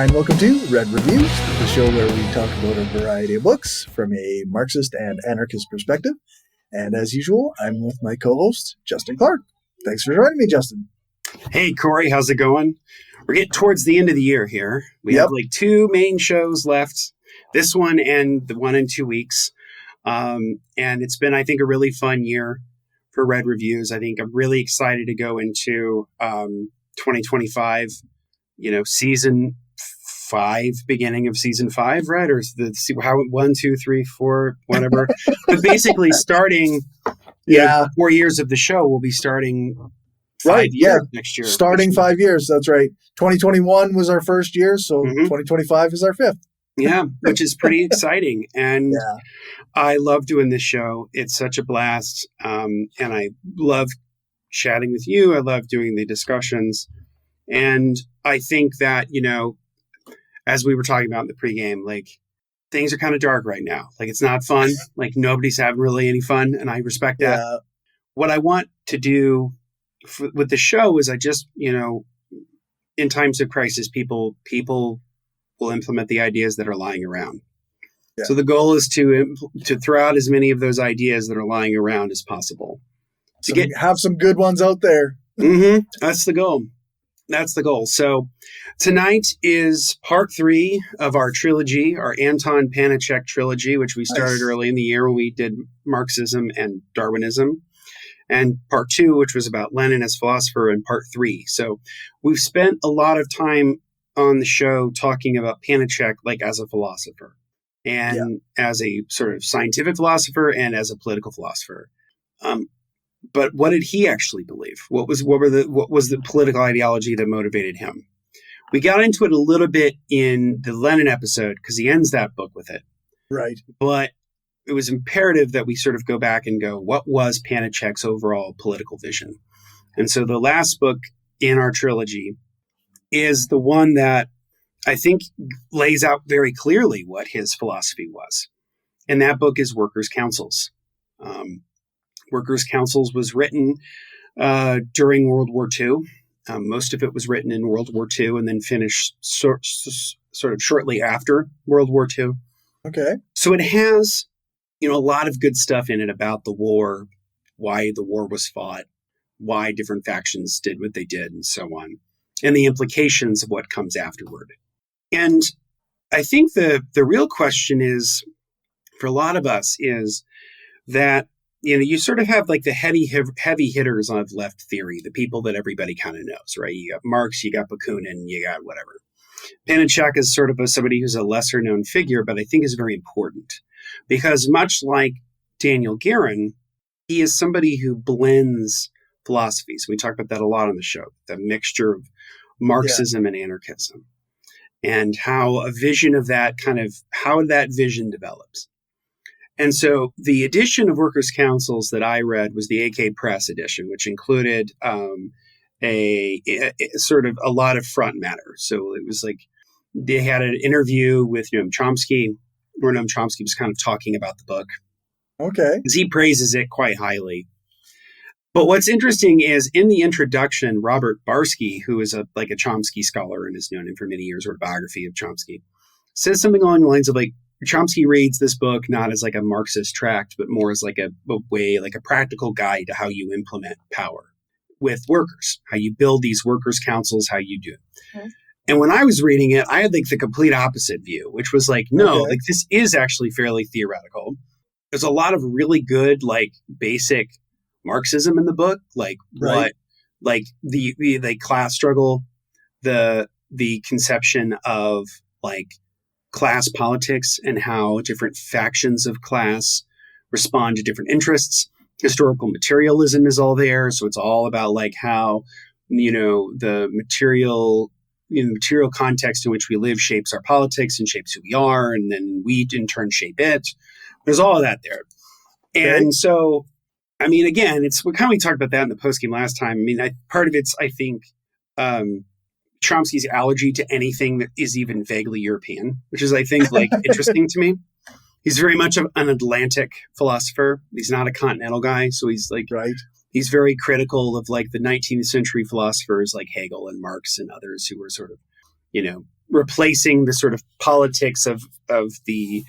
and welcome to Red Reviews, the show where we talk about a variety of books from a Marxist and anarchist perspective. And as usual, I'm with my co-host, Justin Clark. Thanks for joining me, Justin. Hey, Corey, how's it going? We're getting towards the end of the year here. We have like two main shows left, this one and the one in 2 weeks. And it's been, I think, a really fun year for Red Reviews. I think I'm really excited to go into 2025, season 5, beginning of season 5, right? Or how 1, 2, 3, 4, whatever. But basically starting 4 years of the show will be starting 5 years next year. Starting 5 years, that's right. 2021 was our first year, so 2025 is our 5th. Yeah, which is pretty exciting. And I love doing this show. It's such a blast. And I love chatting with you. I love doing the discussions. And I think that, as we were talking about in the pregame, like things are kind of dark right now. Like it's not fun. Like nobody's having really any fun. And I respect that. What I want to do with the show is I just, in times of crisis, people will implement the ideas that are lying around. Yeah. So the goal is to throw out as many of those ideas that are lying around as possible. Have some good ones out there. That's the goal. That's the goal. So tonight is part 3 of our trilogy, our Anton Pannekoek trilogy, which we started early in the year when we did Marxism and Darwinism. And part 2, which was about Lenin as philosopher, and part 3. So we've spent a lot of time on the show talking about Pannekoek like as a philosopher and as a sort of scientific philosopher and as a political philosopher. But what did he actually believe? What was the political ideology that motivated him? We got into it a little bit in the Lenin episode because he ends that book with it. Right. But it was imperative that we sort of go back and go, what was Pannekoek's overall political vision? And so the last book in our trilogy is the one that I think lays out very clearly what his philosophy was. And that book is Workers' Councils. Workers' Councils was written during World War II. Most of it was written in World War II and then finished sort of shortly after World War II. Okay. So it has, a lot of good stuff in it about the war, why the war was fought, why different factions did what they did, and so on, and the implications of what comes afterward. And I think the real question is, for a lot of us, is that you sort of have like the heavy hitters of left theory, the people that everybody kind of knows, right? You got Marx, you got Bakunin, you got whatever. Pannekoek is sort of somebody who's a lesser known figure, but I think is very important because much like Daniel Guerin, he is somebody who blends philosophies. We talk about that a lot on the show, the mixture of Marxism and anarchism and how a vision of that how that vision develops. And so the edition of Workers' Councils that I read was the AK Press edition, which included a sort of a lot of front matter. So it was like they had an interview with Noam Chomsky, where Noam Chomsky was kind of talking about the book. Okay. Because he praises it quite highly. But what's interesting is in the introduction, Robert Barsky, who is a Chomsky scholar and has known him for many years, wrote a biography of Chomsky, says something along the lines of like, Chomsky reads this book not as like a Marxist tract, but more as like a way, like a practical guide to how you implement power with workers, how you build these workers' councils, how you do it. Okay. And when I was reading it, I had like the complete opposite view, which was like, no, like this is actually fairly theoretical. There's a lot of really good, like basic Marxism in the book, like what, like the class struggle, the conception of like class politics and how different factions of class respond to different interests. Historical materialism is all there. So it's all about like how, the material context in which we live shapes our politics and shapes who we are. And then we in turn shape it. There's all of that there. And so, I mean, again, we talked about that in the postgame last time. I mean, part of it's, I think, Chomsky's allergy to anything that is even vaguely European, which is, I think, like interesting to me. He's very much an Atlantic philosopher. He's not a continental guy. So he's like, he's very critical of like the 19th century philosophers like Hegel and Marx and others who were sort of, replacing the sort of politics of the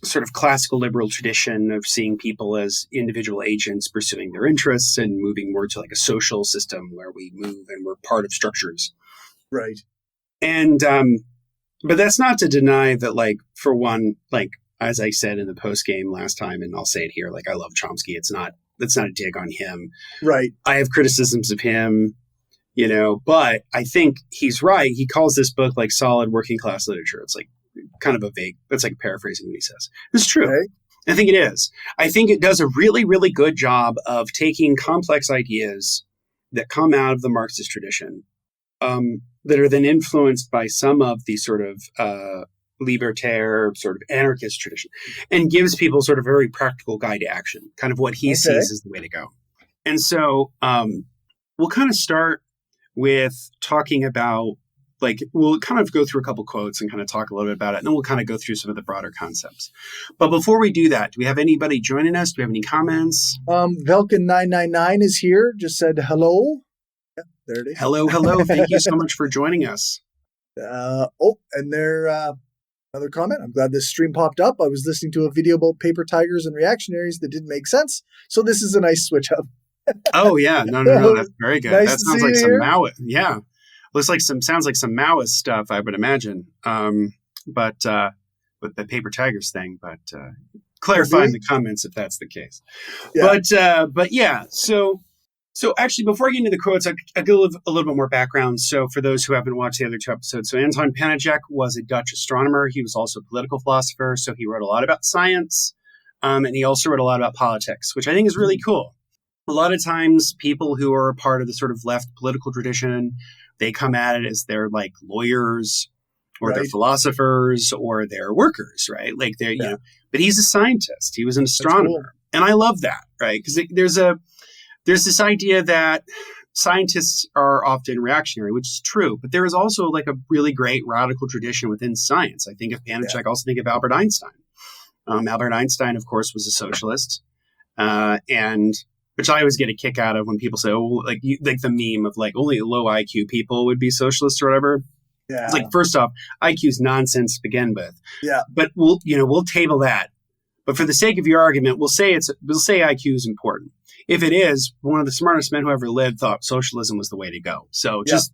sort of classical liberal tradition of seeing people as individual agents pursuing their interests and moving more to like a social system where we move and we're part of structures. Right. And, but that's not to deny that, like, for one, like, as I said in the post game last time, and I'll say it here, like, I love Chomsky. That's not a dig on him. Right. I have criticisms of him, you know, but I think he's right. He calls this book like solid working class literature. It's like kind of a vague, that's like paraphrasing what he says. It's true. Okay. I think it is. I think it does a really, really good job of taking complex ideas that come out of the Marxist tradition, that are then influenced by some of the sort of libertaire, sort of anarchist tradition, and gives people sort of a very practical guide to action, kind of what he sees as the way to go. And so we'll kind of start with talking about, like, we'll kind of go through a couple quotes and kind of talk a little bit about it, and then we'll kind of go through some of the broader concepts. But before we do that, do we have anybody joining us? Do we have any comments? Velkin999 is here, just said hello. Yeah, there it is. Hello. Thank you so much for joining us. And there, another comment. I'm glad this stream popped up. I was listening to a video about paper tigers and reactionaries that didn't make sense. So this is a nice switch up. Oh, yeah. No. That's very good. Nice that sounds like some here. Maoist. Yeah. Sounds like some Maoist stuff, I would imagine. But with the paper tigers thing, but clarify in the comments if that's the case. Yeah. But yeah, so actually, before I get into the quotes, I'll give a little bit more background. So for those who haven't watched the other two episodes, so Anton Pannekoek was a Dutch astronomer. He was also a political philosopher. So he wrote a lot about science. And he also wrote a lot about politics, which I think is really cool. A lot of times people who are a part of the sort of left political tradition, they come at it as they're like lawyers or they're philosophers or they're workers, right? Like they're, you know, but he's a scientist. He was an astronomer. Cool. And I love that, right? Because there's this idea that scientists are often reactionary, which is true, but there is also like a really great radical tradition within science. I think of Pannekoek, I also think of Albert Einstein. Albert Einstein, of course, was a socialist, and which I always get a kick out of when people say, "Oh, like the meme of like only low IQ people would be socialists or whatever." Yeah. It's like, first off, IQ is nonsense to begin with. Yeah. But we'll table that. But for the sake of your argument, we'll say IQ is important. If it is, one of the smartest men who ever lived thought socialism was the way to go. So just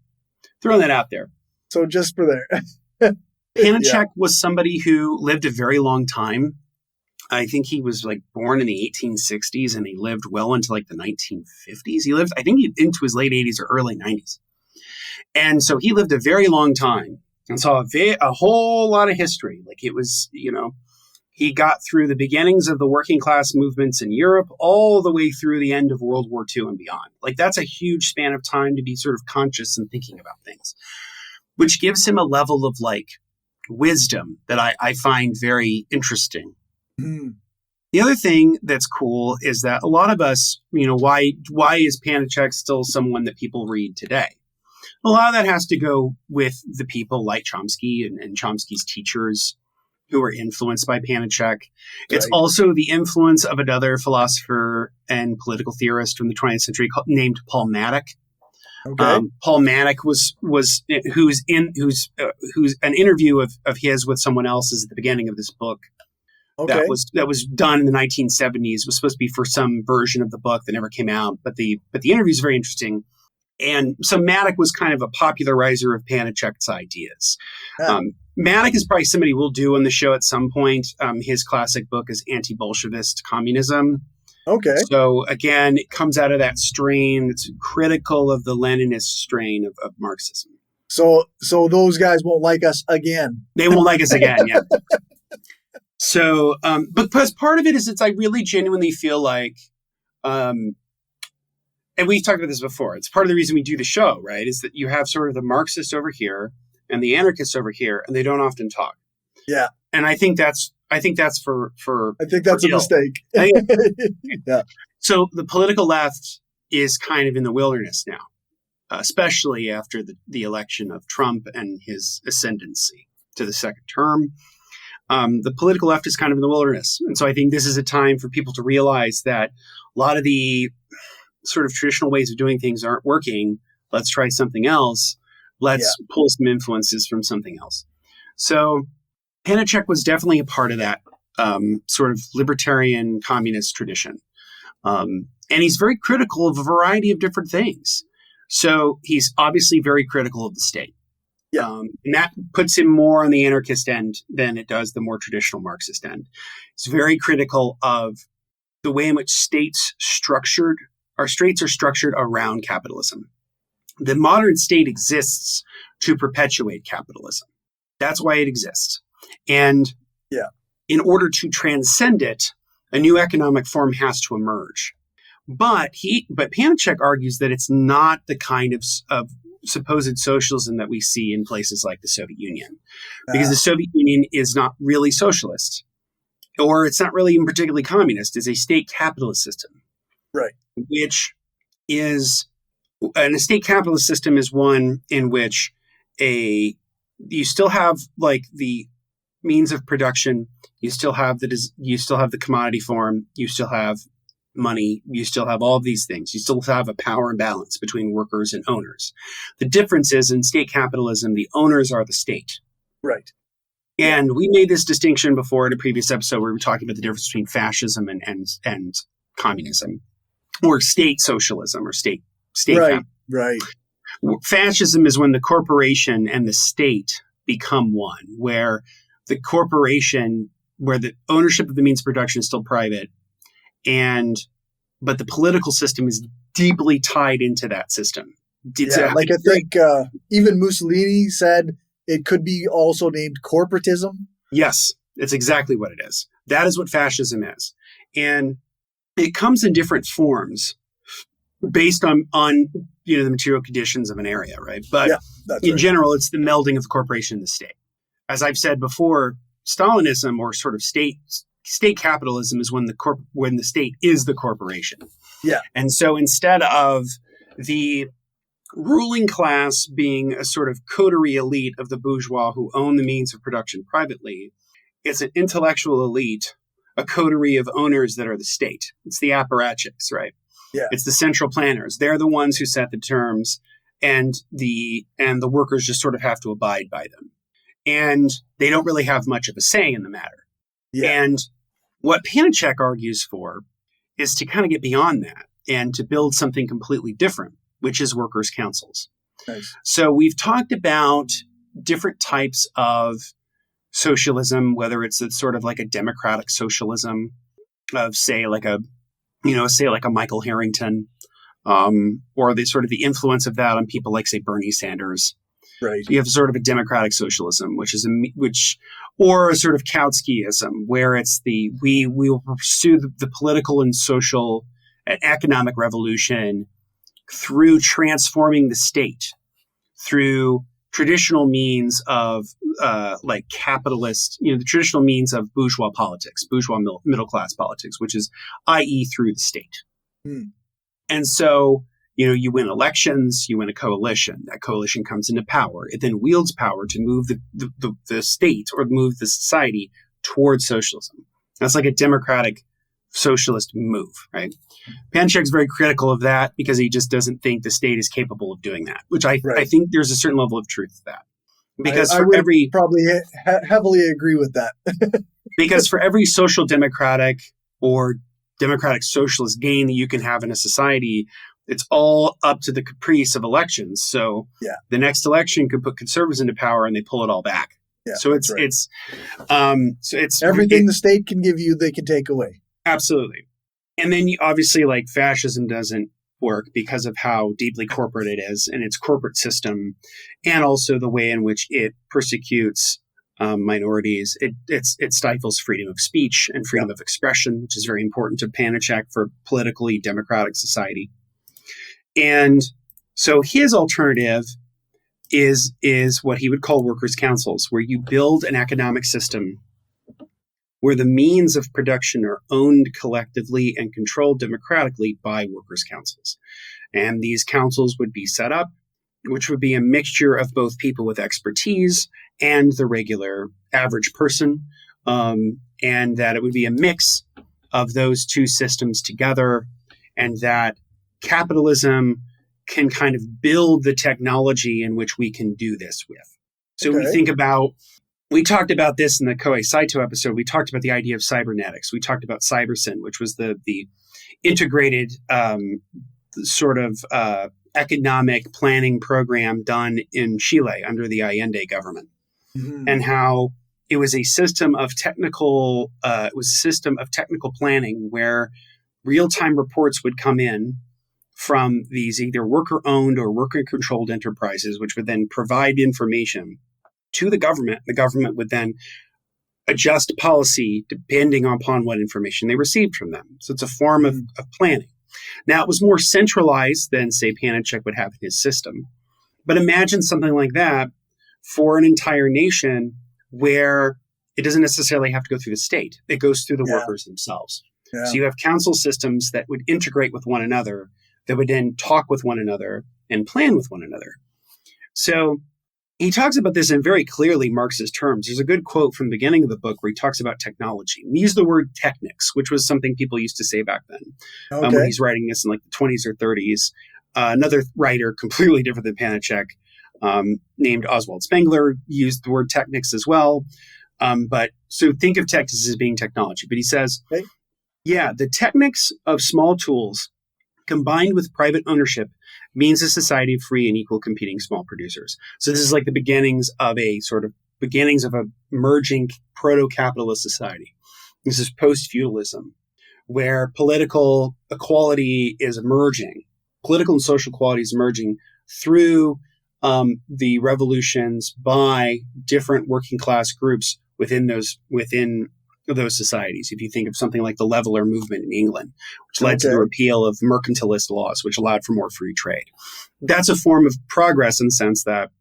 throwing that out there. So just for there. Pannekoek was somebody who lived a very long time. I think he was like born in the 1860s and he lived well into like the 1950s. He lived, I think, into his late 80s or early 90s. And so he lived a very long time and saw a whole lot of history. Like it was, he got through the beginnings of the working class movements in Europe all the way through the end of World War II and beyond. Like that's a huge span of time to be sort of conscious and thinking about things, which gives him a level of like wisdom that I find very interesting. Mm. The other thing that's cool is that a lot of us, why is Pannekoek still someone that people read today? A lot of that has to go with the people like Chomsky and Chomsky's teachers who were influenced by Pannekoek. It's also the influence of another philosopher and political theorist from the 20th century named Paul Mattick. Okay. Paul Mattick who's an interview of his with someone else is at the beginning of this book. Okay. That was done in the 1970s. It was supposed to be for some version of the book that never came out, but the interview is very interesting. And so Mattick was kind of a popularizer of Pannekoek's ideas. Yeah. Mattick is probably somebody we'll do on the show at some point. His classic book is Anti-Bolshevist Communism. Okay. So again, it comes out of that strain. It's critical of the Leninist strain of Marxism. So those guys won't like us again. They won't like us again, yeah. So, but because part of it is I really genuinely feel like, and we've talked about this before, it's part of the reason we do the show, right? Is that you have sort of the Marxists over here and the anarchists over here, and they don't often talk. Yeah. And I think that's for I think that's a mistake. Yeah. So the political left is kind of in the wilderness now, especially after the election of Trump and his ascendancy to the second term. The political left is kind of in the wilderness. And so I think this is a time for people to realize that a lot of the sort of traditional ways of doing things aren't working. Let's try something else. Let's pull some influences from something else. So Pannekoek was definitely a part of that sort of libertarian communist tradition. And he's very critical of a variety of different things. So he's obviously very critical of the state. Yeah. And that puts him more on the anarchist end than it does the more traditional Marxist end. He's very critical of the way in which states are structured around capitalism. The modern state exists to perpetuate capitalism. That's why it exists. And in order to transcend it, a new economic form has to emerge. But Pannekoek argues that it's not the kind of supposed socialism that we see in places like the Soviet Union, because the Soviet Union is not really socialist, or it's not really even particularly communist. It's a state capitalist system, right? And a state capitalist system is one in which you still have like the means of production, you still have the commodity form, you still have money, you still have all of these things. You still have a power imbalance between workers and owners. The difference is in state capitalism, the owners are the state. Right. And we made this distinction before in a previous episode where we were talking about the difference between fascism and communism, or state socialism, or state right. Right. Fascism is when the corporation and the state become one, where the ownership of the means of production is still private, but the political system is deeply tied into that system. I think even Mussolini said it could be also named corporatism. Yes, it's exactly what it is. That is what fascism is. And it comes in different forms based on the material conditions of an area, right? But in general, it's the melding of the corporation and the state. As I've said before, Stalinism, or sort of state capitalism, is when the state is the corporation. Yeah. And so instead of the ruling class being a sort of coterie elite of the bourgeois who own the means of production privately, it's an intellectual elite, a coterie of owners that are the state. It's the apparatchiks, right? Yeah. It's the central planners. They're the ones who set the terms, and the workers just sort of have to abide by them. And they don't really have much of a say in the matter. Yeah. And what Pannekoek argues for is to kind of get beyond that and to build something completely different, which is workers' councils. Nice. So we've talked about different types of socialism, whether it's sort of like a democratic socialism of, say, like a Michael Harrington, or the sort of the influence of that on people like, say, Bernie Sanders. Right. You have sort of a democratic socialism, or a sort of Kautskyism, where it's we will pursue the political and social and economic revolution through transforming the state, through traditional means of like capitalist, the traditional means of bourgeois politics, bourgeois middle class politics, which is, i.e., through the state. And so, you win elections, you win a coalition. That coalition comes into power. It then wields power to move the state or move the society towards socialism. That's like a democratic socialist move, right? Pannekoek's very critical of that because he just doesn't think the state is capable of doing that, which I think there's a certain level of truth to that. Because I would probably heavily agree with that. Because for every social democratic or democratic socialist gain that you can have in a society, it's all up to the caprice of elections. So the next election could put conservatives into power and they pull it all back. Yeah, so it's everything the state can give you, they can take away. Absolutely. And then obviously, like, fascism doesn't work because of how deeply corporate it is and its corporate system, and also the way in which it persecutes minorities. It stifles freedom of speech and freedom of expression, which is very important to Pannekoek for politically democratic society. And so his alternative is what he would call workers' councils, where you build an economic system where the means of production are owned collectively and controlled democratically by workers' councils. And these councils would be set up, which would be a mixture of both people with expertise and the regular average person, and that it would be a mix of those two systems together, and that capitalism can kind of build the technology in which we can do this with. So we talked about this in the Koei Saito episode. We talked about the idea of cybernetics. We talked about Cybersyn, which was the integrated economic planning program done in Chile under the Allende government, and how it was a system of technical planning where real-time reports would come in from these either worker-owned or worker-controlled enterprises, which would then provide information to the government. The government would then adjust policy depending upon what information they received from them. So it's a form of planning. Now, it was more centralized than, say, Pannekoek would have in his system. But imagine something like that for an entire nation where it doesn't necessarily have to go through the state. It goes through the workers themselves. Yeah. So you have council systems that would integrate with one another, that would then talk with one another and plan with one another. So he talks about this in very clearly Marxist terms. There's a good quote from the beginning of the book where he talks about technology. He used the word technics, which was something people used to say back then. When he's writing this in like the 20s or 30s. Another writer completely different than Pannekoek, named Oswald Spengler, used the word technics as well. But so think of technics as being technology. But he says, the technics of small tools combined with private ownership means a society of free and equal competing small producers. So this is like the beginnings of a emerging proto-capitalist society. This is post-feudalism, where political equality is emerging. Political and social equality is emerging through the revolutions by different working class groups within those societies. If you think of something like the Leveller movement in England, which led to the repeal of mercantilist laws, which allowed for more free trade. That's a form of progress in the sense that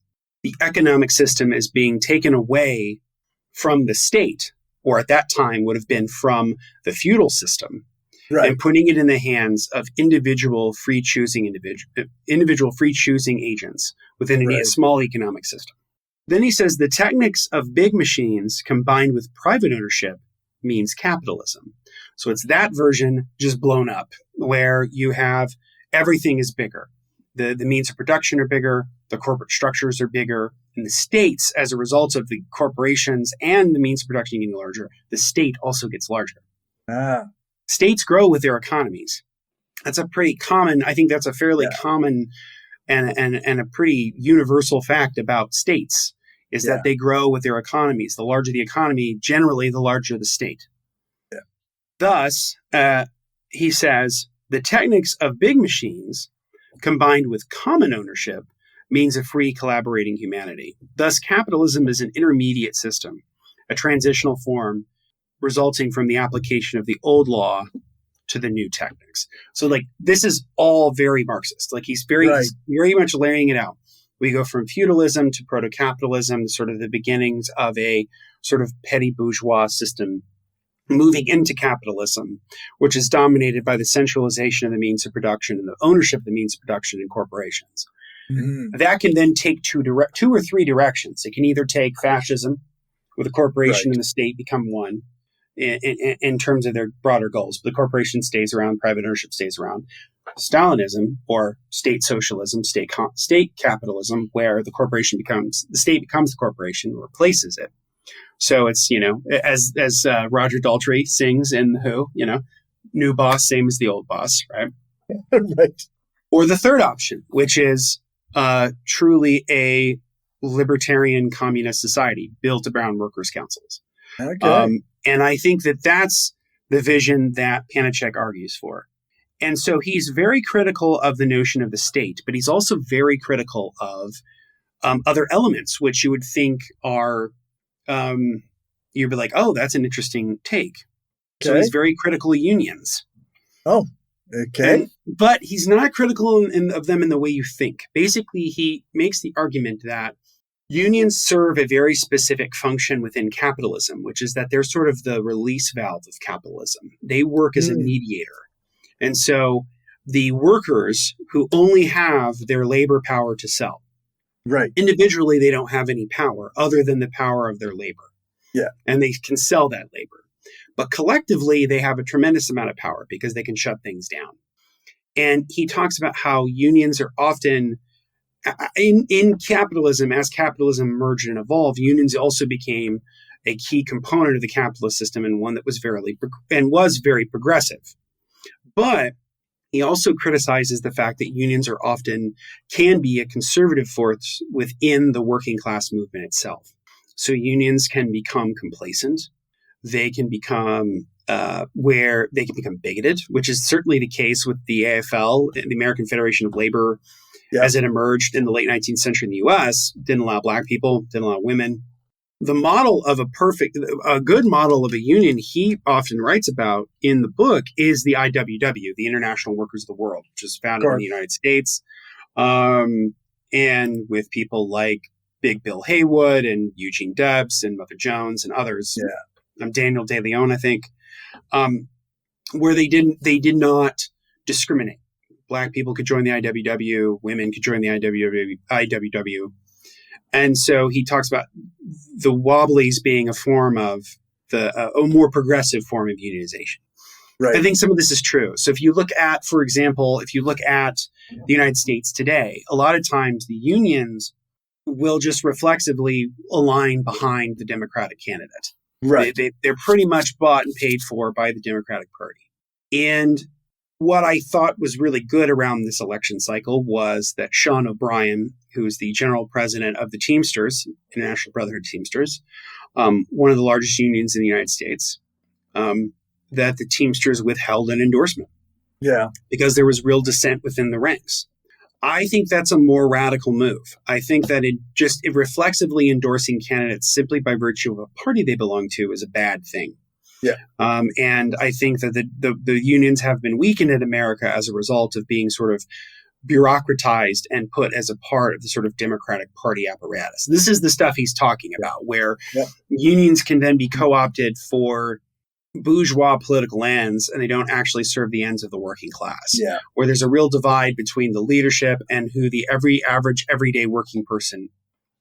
the economic system is being taken away from the state, or at that time would have been from the feudal system, and putting it in the hands of individual free choosing agents within a small economic system. Then he says the techniques of big machines combined with private ownership means capitalism. So it's that version just blown up, where you have everything is bigger. The means of production are bigger, the corporate structures are bigger, and the states, as a result of the corporations and the means of production getting larger, the state also gets larger. States grow with their economies. That's a pretty common, I think that's a fairly common and a pretty universal fact about states, is that they grow with their economies. The larger the economy, generally, the larger the state. Thus, he says, the techniques of big machines combined with common ownership means a free collaborating humanity. Thus, capitalism is an intermediate system, a transitional form resulting from the application of the old law to the new techniques. So, like, this is all very Marxist. Like, he's very much laying it out. We go from feudalism to proto-capitalism, sort of the beginnings of a sort of petty bourgeois system, moving into capitalism, which is dominated by the centralization of the means of production and the ownership of the means of production in corporations. That can then take two or three directions. It can either take fascism, where the corporation and the state become one in terms of their broader goals. But the corporation stays around, private ownership stays around. Stalinism, or state socialism, state capitalism, where the state becomes the corporation, replaces it. So it's, as Roger Daltrey sings in The Who, new boss, same as the old boss, right? Or the third option, which is truly a libertarian communist society built around workers' councils. And I think that that's the vision that Pannekoek argues for. And so he's very critical of the notion of the state, but he's also very critical of other elements, which you would think are, you'd be like, oh, that's an interesting take. So he's very critical of unions. But he's not critical of them in the way you think. Basically, he makes the argument that unions serve a very specific function within capitalism, which is that they're sort of the release valve of capitalism. They work as a mediator. And so the workers who only have their labor power to sell, individually, they don't have any power other than the power of their labor. And they can sell that labor. But collectively, they have a tremendous amount of power because they can shut things down. And he talks about how unions are often in capitalism, as capitalism emerged and evolved, unions also became a key component of the capitalist system, and one that was very progressive. But he also criticizes the fact that unions are often can be a conservative force within the working class movement itself. So unions can become complacent. They can become where they can become bigoted, which is certainly the case with the AFL, the American Federation of Labor, as it emerged in the late 19th century in the U.S. Didn't allow black people, didn't allow women. The model of a good model of a union he often writes about in the book is the IWW, the International Workers of the World, which is founded in the United States, and with people like Big Bill Haywood and Eugene Debs and Mother Jones and others. Daniel De Leon, I think, where they did not discriminate. Black people could join the IWW, women could join the IWW. And so he talks about the Wobblies being a form of a more progressive form of unionization. Right. I think some of this is true. So if you look at, for example, the United States today, a lot of times the unions will just reflexively align behind the Democratic candidate. Right. They're pretty much bought and paid for by the Democratic Party. And what I thought was really good around this election cycle was that Sean O'Brien, who is the general president of the Teamsters, International Brotherhood of Teamsters, one of the largest unions in the United States, that the Teamsters withheld an endorsement. Yeah. Because there was real dissent within the ranks. I think that's a more radical move. I think that it reflexively endorsing candidates simply by virtue of a party they belong to is a bad thing. Yeah. And I think that the unions have been weakened in America as a result of being sort of bureaucratized and put as a part of the sort of Democratic Party apparatus. This is the stuff he's talking about, where unions can then be co-opted for bourgeois political ends, and they don't actually serve the ends of the working class. Yeah. Where there's a real divide between the leadership and who the everyday working person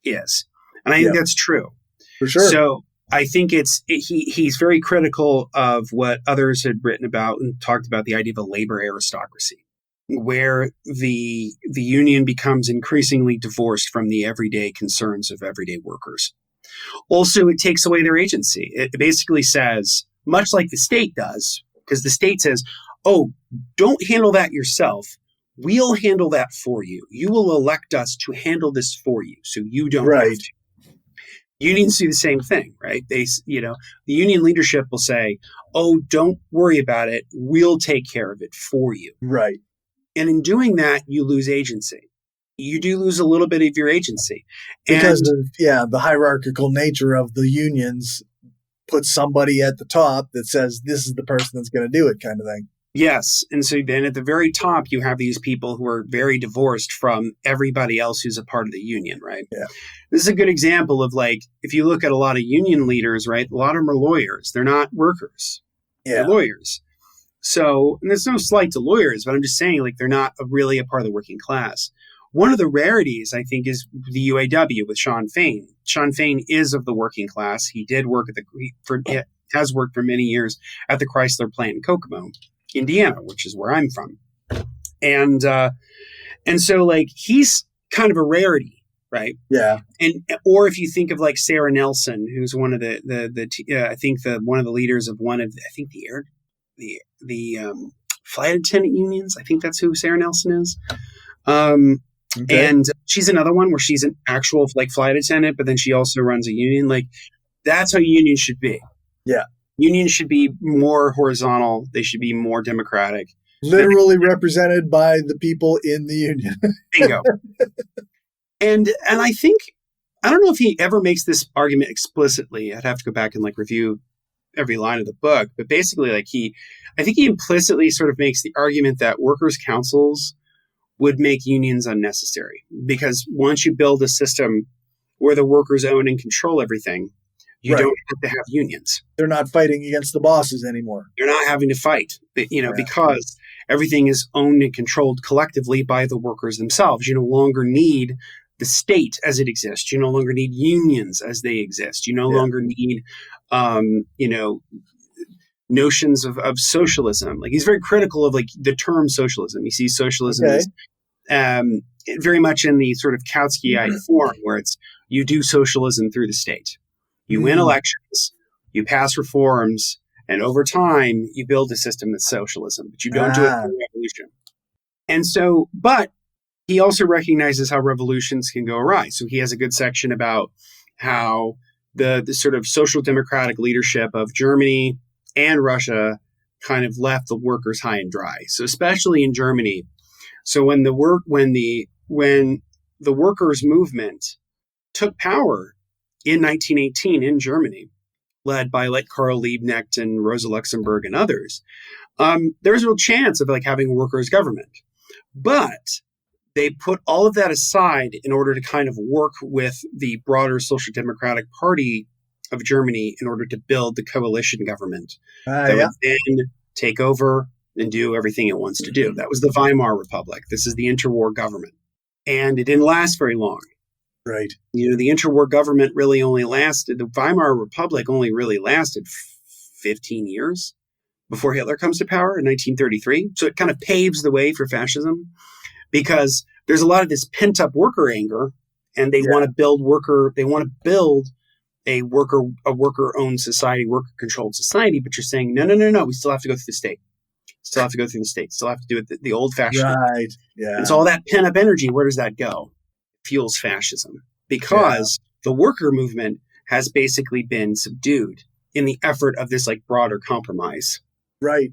is. And I think that's true. For sure. So I think he's very critical of what others had written about and talked about the idea of a labor aristocracy, where the union becomes increasingly divorced from the everyday concerns of everyday workers. Also, it takes away their agency. It basically says, much like the state does, because the state says, oh, don't handle that yourself. We'll handle that for you. You will elect us to handle this for you, so you don't have to. Unions do the same thing, right? The union leadership will say, oh, don't worry about it. We'll take care of it for you. Right. And in doing that, you lose agency. You do lose a little bit of your agency. Because of the hierarchical nature of the unions puts somebody at the top that says, this is the person that's going to do it, kind of thing. Yes. And so then at the very top, you have these people who are very divorced from everybody else who's a part of the union, right? Yeah. This is a good example of, like, if you look at a lot of union leaders, right, a lot of them are lawyers. They're not workers. Yeah. They're lawyers. So, and there's no slight to lawyers, but I'm just saying, like, they're not really a part of the working class. One of the rarities, I think, is the UAW with Sean Fain. Sean Fain is of the working class. He did work has worked for many years at the Chrysler plant in Kokomo, Indiana, which is where I'm from. And so, like, he's kind of a rarity, right? Yeah. Or if you think of, like, Sarah Nelson, who's one of one of the leaders of the flight attendant unions. I think that's who Sarah Nelson is. Okay. And she's another one where she's an actual, like, flight attendant, but then she also runs a union. Like, that's how unions should be. Yeah. Unions should be more horizontal. They should be more democratic. Literally represented by the people in the union. Bingo. And I think, I don't know if he ever makes this argument explicitly. I'd have to go back and, like, review every line of the book. But basically, like, I think he implicitly sort of makes the argument that workers' councils would make unions unnecessary. Because once you build a system where the workers own and control everything, you don't have to have unions. They're not fighting against the bosses anymore. You're not having to fight, because everything is owned and controlled collectively by the workers themselves. You no longer need the state as it exists. You no longer need unions as they exist. You no longer need, notions of socialism. Like he's very critical of like the term socialism. He sees socialism as very much in the sort of Kautskyite form, where it's you do socialism through the state. You win elections, you pass reforms, and over time you build a system that's socialism, but you don't do it through revolution. And so, but he also recognizes how revolutions can go awry. So he has a good section about how the sort of social democratic leadership of Germany and Russia kind of left the workers high and dry. So especially in Germany. So when the workers' movement took power in 1918 in Germany, led by like Karl Liebknecht and Rosa Luxemburg and others, there was a real chance of like having a workers' government. But they put all of that aside in order to kind of work with the broader Social Democratic Party of Germany in order to build the coalition government that would then take over and do everything it wants to do. That was the Weimar Republic. This is the interwar government. And it didn't last very long. Right. You know, the interwar government really only lasted, the Weimar Republic only really lasted 15 years before Hitler comes to power in 1933. So it kind of paves the way for fascism because there's a lot of this pent up worker anger, and they want to build a worker owned society, worker controlled society. But you're saying, no, we still have to go through the state. Still have to go through the state. Still have to do it the old fashioned way. Right. Yeah. And so all that pent up energy, where does that go? It fuels fascism because the worker movement has basically been subdued in the effort of this like broader compromise. Right.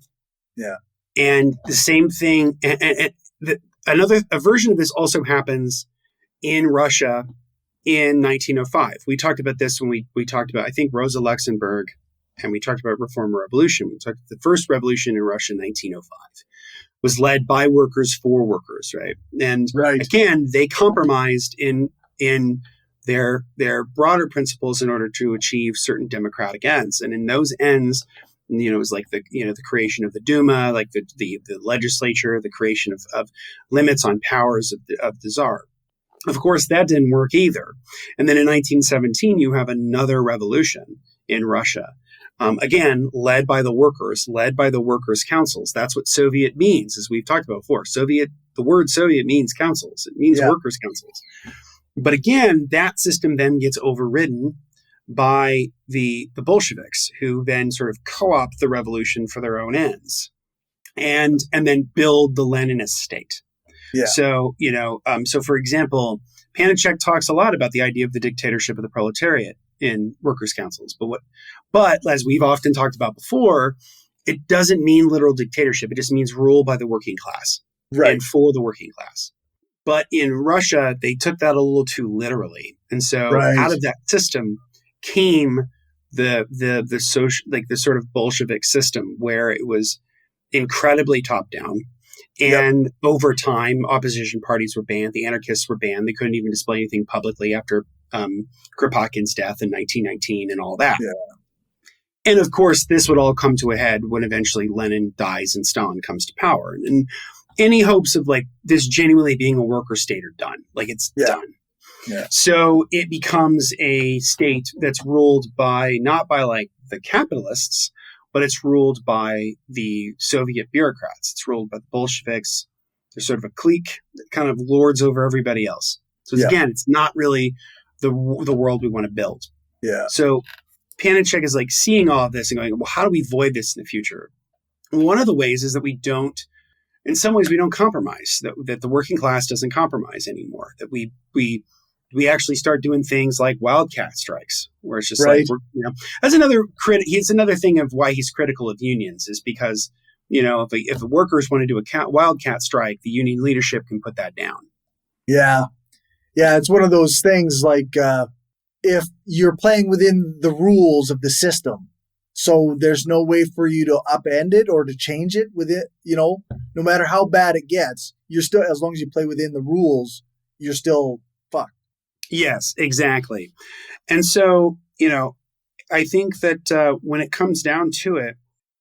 Yeah. And the same thing, a version of this also happens in Russia in 1905. We talked about this when we talked about, I think, Rosa Luxemburg, and we talked about Reform and Revolution. We talked about the first revolution in Russia in 1905 was led by workers for workers, right? And again, they compromised in their broader principles in order to achieve certain democratic ends. And in those ends, you know, it was like the creation of the Duma, like the legislature, the creation of limits on powers of the Tsar. Of course, that didn't work either. And then in 1917, you have another revolution in Russia. Again, led by the workers councils. That's what Soviet means, as we've talked about before. The word Soviet means councils. It means workers' councils. But again, that system then gets overridden by the Bolsheviks, who then sort of co-opt the revolution for their own ends, and then build the Leninist state. Yeah. So, so for example, Pannekoek talks a lot about the idea of the dictatorship of the proletariat in workers' councils. But as we've often talked about before, it doesn't mean literal dictatorship. It just means rule by the working class and for the working class. But in Russia, they took that a little too literally. And so out of that system came the social, like the sort of Bolshevik system, where it was incredibly top down. And over time, opposition parties were banned. The anarchists were banned. They couldn't even display anything publicly after Kropotkin's death in 1919 and all that. Yeah. And of course, this would all come to a head when eventually Lenin dies and Stalin comes to power. And any hopes of like this genuinely being a worker state are done. Like it's done. Yeah. So it becomes a state that's ruled not by like the capitalists, but it's ruled by the Soviet bureaucrats. It's ruled by the Bolsheviks. There's sort of a clique that kind of lords over everybody else. So again, it's not really the world we want to build. Yeah. So Pannekoek is like seeing all of this and going, well, how do we avoid this in the future? And one of the ways is that we don't compromise, that the working class doesn't compromise anymore, that we actually start doing things like wildcat strikes, where it's just like, that's another thing of why he's critical of unions, is because, if the workers want to do a wildcat strike, the union leadership can put that down. Yeah. Yeah. It's one of those things like, if you're playing within the rules of the system, so there's no way for you to upend it or to change it with it, no matter how bad it gets, you're still, as long as you play within the rules, you're still fucked. Yes, exactly. And so, I think that when it comes down to it,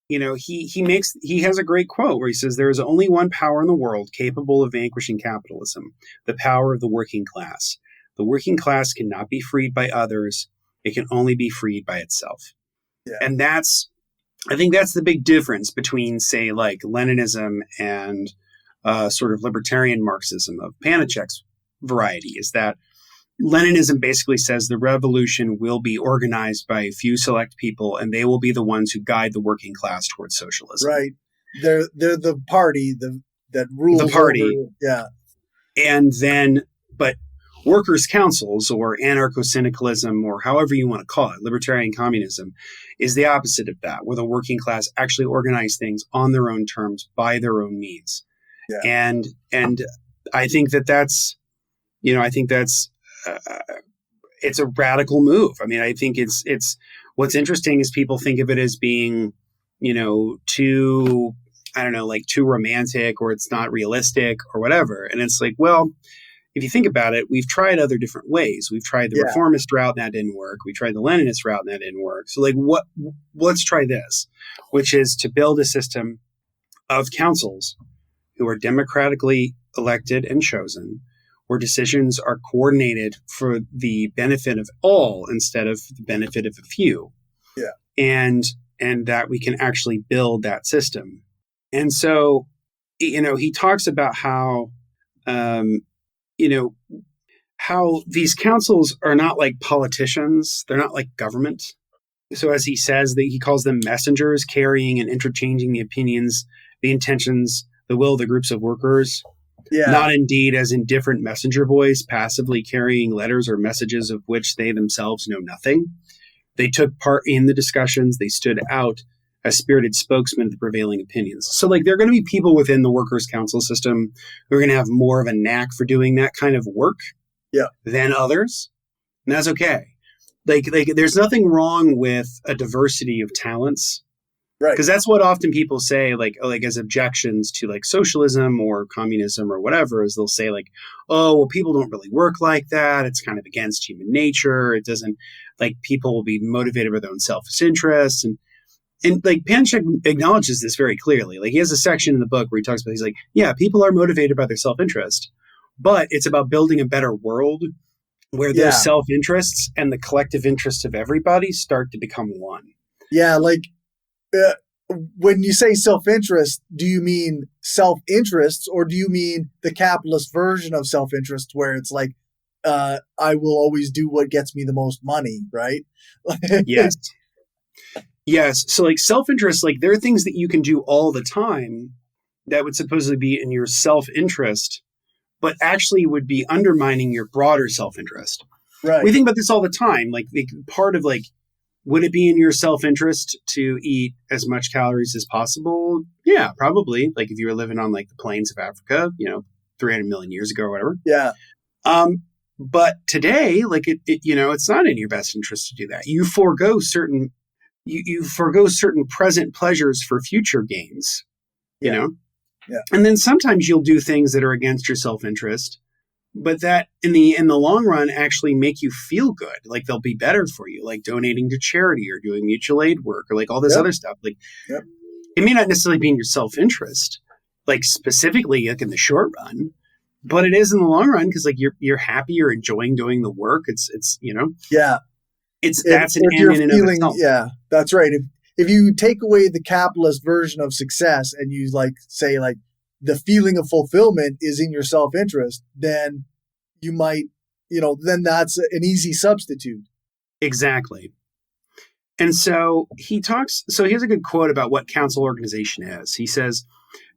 he has a great quote where he says, there is only one power in the world capable of vanquishing capitalism, the power of the working class. The working class cannot be freed by others. It can only be freed by itself. Yeah. And that's I think that's the big difference between, say, like Leninism and sort of libertarian Marxism of Pannekoek's variety, is that Leninism basically says the revolution will be organized by a few select people, and they will be the ones who guide the working class towards socialism. Right. They're the party that rules the party. over. Yeah. And then, but workers' councils or anarcho-syndicalism, or however you want to call it, libertarian communism, is the opposite of that, where the working class actually organize things on their own terms by their own means. Yeah. And I think that's it's a radical move. I mean, I think it's what's interesting is people think of it as being, too, I don't know, like too romantic, or it's not realistic or whatever. And it's like, well, if you think about it, we've tried other different ways. We've tried the reformist route and that didn't work. We tried the Leninist route and that didn't work. So like, let's try this, which is to build a system of councils who are democratically elected and chosen, where decisions are coordinated for the benefit of all instead of the benefit of a few. Yeah. And that we can actually build that system. And so, he talks about how, how these councils are not like politicians. They're not like government. So as he says, that he calls them messengers carrying and interchanging the opinions, the intentions, the will of the groups of workers. Yeah. Not indeed as in different messenger boys passively carrying letters or messages of which they themselves know nothing. They took part in the discussions. They stood out as spirited spokesmen of the prevailing opinions. So like there are going to be people within the workers' council system who are going to have more of a knack for doing that kind of work than others. And that's okay. Like there's nothing wrong with a diversity of talents. Right. Because that's what often people say, like as objections to like socialism or communism or whatever, is they'll say like, oh, well, people don't really work like that. It's kind of against human nature. It doesn't, like, people will be motivated by their own selfish interests. And like Pannekoek acknowledges this very clearly. Like he has a section in the book where he talks about, he's like, yeah, people are motivated by their self-interest, but it's about building a better world where those self-interests and the collective interests of everybody start to become one. Yeah, like when you say self-interest, do you mean self-interests, or do you mean the capitalist version of self-interest where it's like, I will always do what gets me the most money, right? Yes. Yes. So like self-interest, like there are things that you can do all the time that would supposedly be in your self-interest, but actually would be undermining your broader self-interest. Right. We think about this all the time. Like part of like, would it be in your self-interest to eat as much calories as possible? Yeah, probably. Like if you were living on like the plains of Africa, 300 million years ago or whatever. Yeah. But today, like it's not in your best interest to do that. You forego certain present pleasures for future gains, you know? Yeah. And then sometimes you'll do things that are against your self-interest, but that in the long run actually make you feel good. Like they'll be better for you, like donating to charity or doing mutual aid work or like all this other stuff. Like it may not necessarily be in your self-interest, like specifically like in the short run, but it is in the long run because like you're happy, you're enjoying doing the work. It's that's an end in and of itself. Yeah, that's right. If you take away the capitalist version of success and you like say like the feeling of fulfillment is in your self-interest, then you might, then that's an easy substitute. Exactly. And so here's a good quote about what council organization is. He says,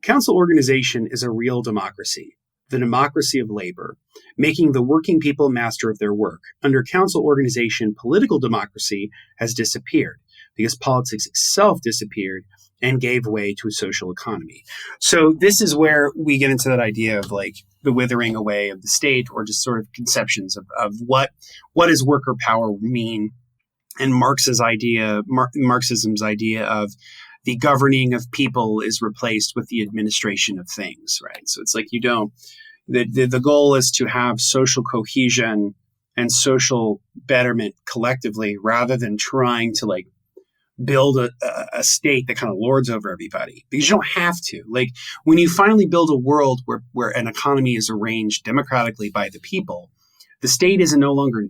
council organization is a real democracy, the democracy of labor, making the working people master of their work. Under council organization, political democracy has disappeared because politics itself disappeared and gave way to a social economy. So this is where we get into that idea of like the withering away of the state, or just sort of conceptions of what does worker power mean, and Marxism's idea of the governing of people is replaced with the administration of things, right? So it's like the goal is to have social cohesion and social betterment collectively, rather than trying to like build a state that kind of lords over everybody, because you don't have to. Like when you finally build a world where an economy is arranged democratically by the people, the state is no longer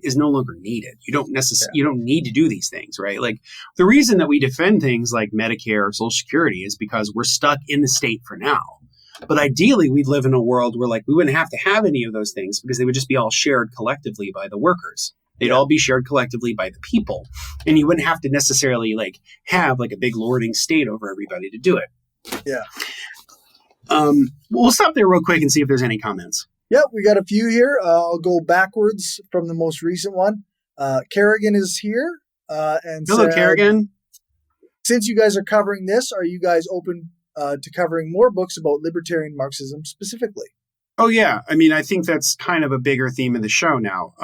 needed. You don't need to do these things, right? Like the reason that we defend things like Medicare or Social Security is because we're stuck in the state for now. But ideally, we'd live in a world where like we wouldn't have to have any of those things because they would just be all shared collectively by the workers. They'd all be shared collectively by the people, and you wouldn't have to necessarily like have like a big lording state over everybody to do it. Yeah. We'll stop there real quick and see if there's any comments. Yep, we got a few here. I'll go backwards from the most recent one. Kerrigan is here. And hello, Kerrigan. Since you guys are covering this, are you guys open to covering more books about libertarian Marxism specifically? Oh, yeah. I mean, I think that's kind of a bigger theme of the show now.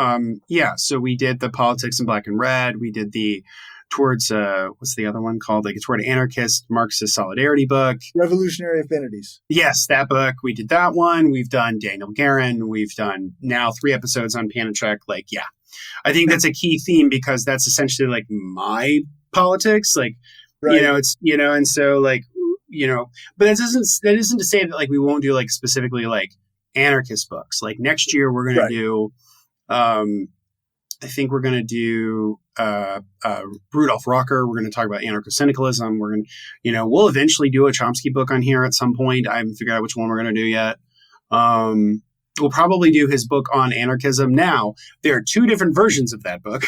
So we did the Politics in Black and Red. We did the Towards, what's the other one called? Like Toward Anarchist Marxist Solidarity book. Revolutionary Affinities. Yes, that book. We did that one. We've done Daniel Guerin. We've done now 3 episodes on Pannekoek. Like, yeah, I think that's a key theme because that's essentially like my politics. Like, right. It's, and so like, but that isn't to say that like we won't do like specifically like anarchist books. Like next year we're going to do, I think we're going to do Rudolf Rocker. We're going to talk about anarcho-syndicalism. We're going to, we'll eventually do a Chomsky book on here at some point. I haven't figured out which one we're going to do yet. We'll probably do his book on anarchism. Now, there are 2 different versions of that book.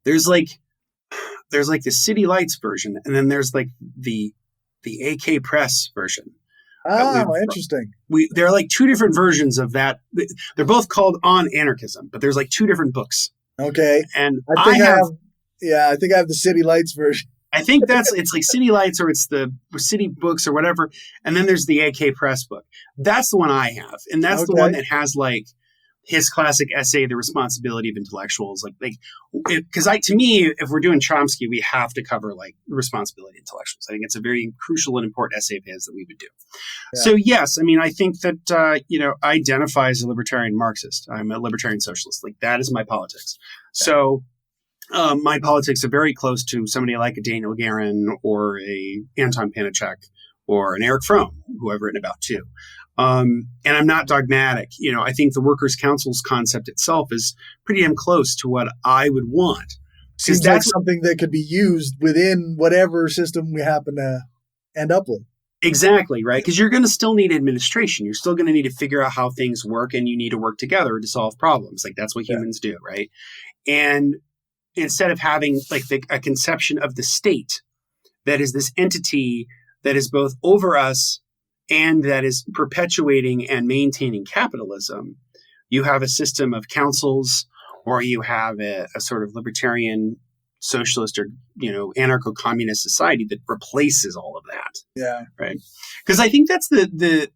There's like the City Lights version, and then there's like the AK Press version. Oh, interesting. There are like 2 different versions of that. They're both called On Anarchism, but there's like 2 different books. Okay. And I think I have the City Lights version. I think it's like City Lights or it's the City Books or whatever. And then there's the AK Press book. That's the one I have. And that's the one that has like his classic essay, The Responsibility of Intellectuals. Because to me, if we're doing Chomsky, we have to cover like the responsibility of intellectuals. I think it's a very crucial and important essay of his that we would do. Yeah. So yes, I mean, I think that, I identify as a libertarian Marxist. I'm a libertarian socialist. Like that is my politics. So my politics are very close to somebody like a Daniel Guerin or a Anton Pannekoek or an Eric Fromm, who I've written about too. And I'm not dogmatic. I think the Workers' Council's concept itself is pretty damn close to what I would want. Seems that's like something that could be used within whatever system we happen to end up with. Exactly, right? Because you're going to still need administration. You're still going to need to figure out how things work, and you need to work together to solve problems. Like that's what humans do, right? And instead of having like a conception of the state that is this entity that is both over us and that is perpetuating and maintaining capitalism, you have a system of councils, or you have a sort of libertarian, socialist, or anarcho-communist society that replaces all of that. Yeah, right. Because I think that's the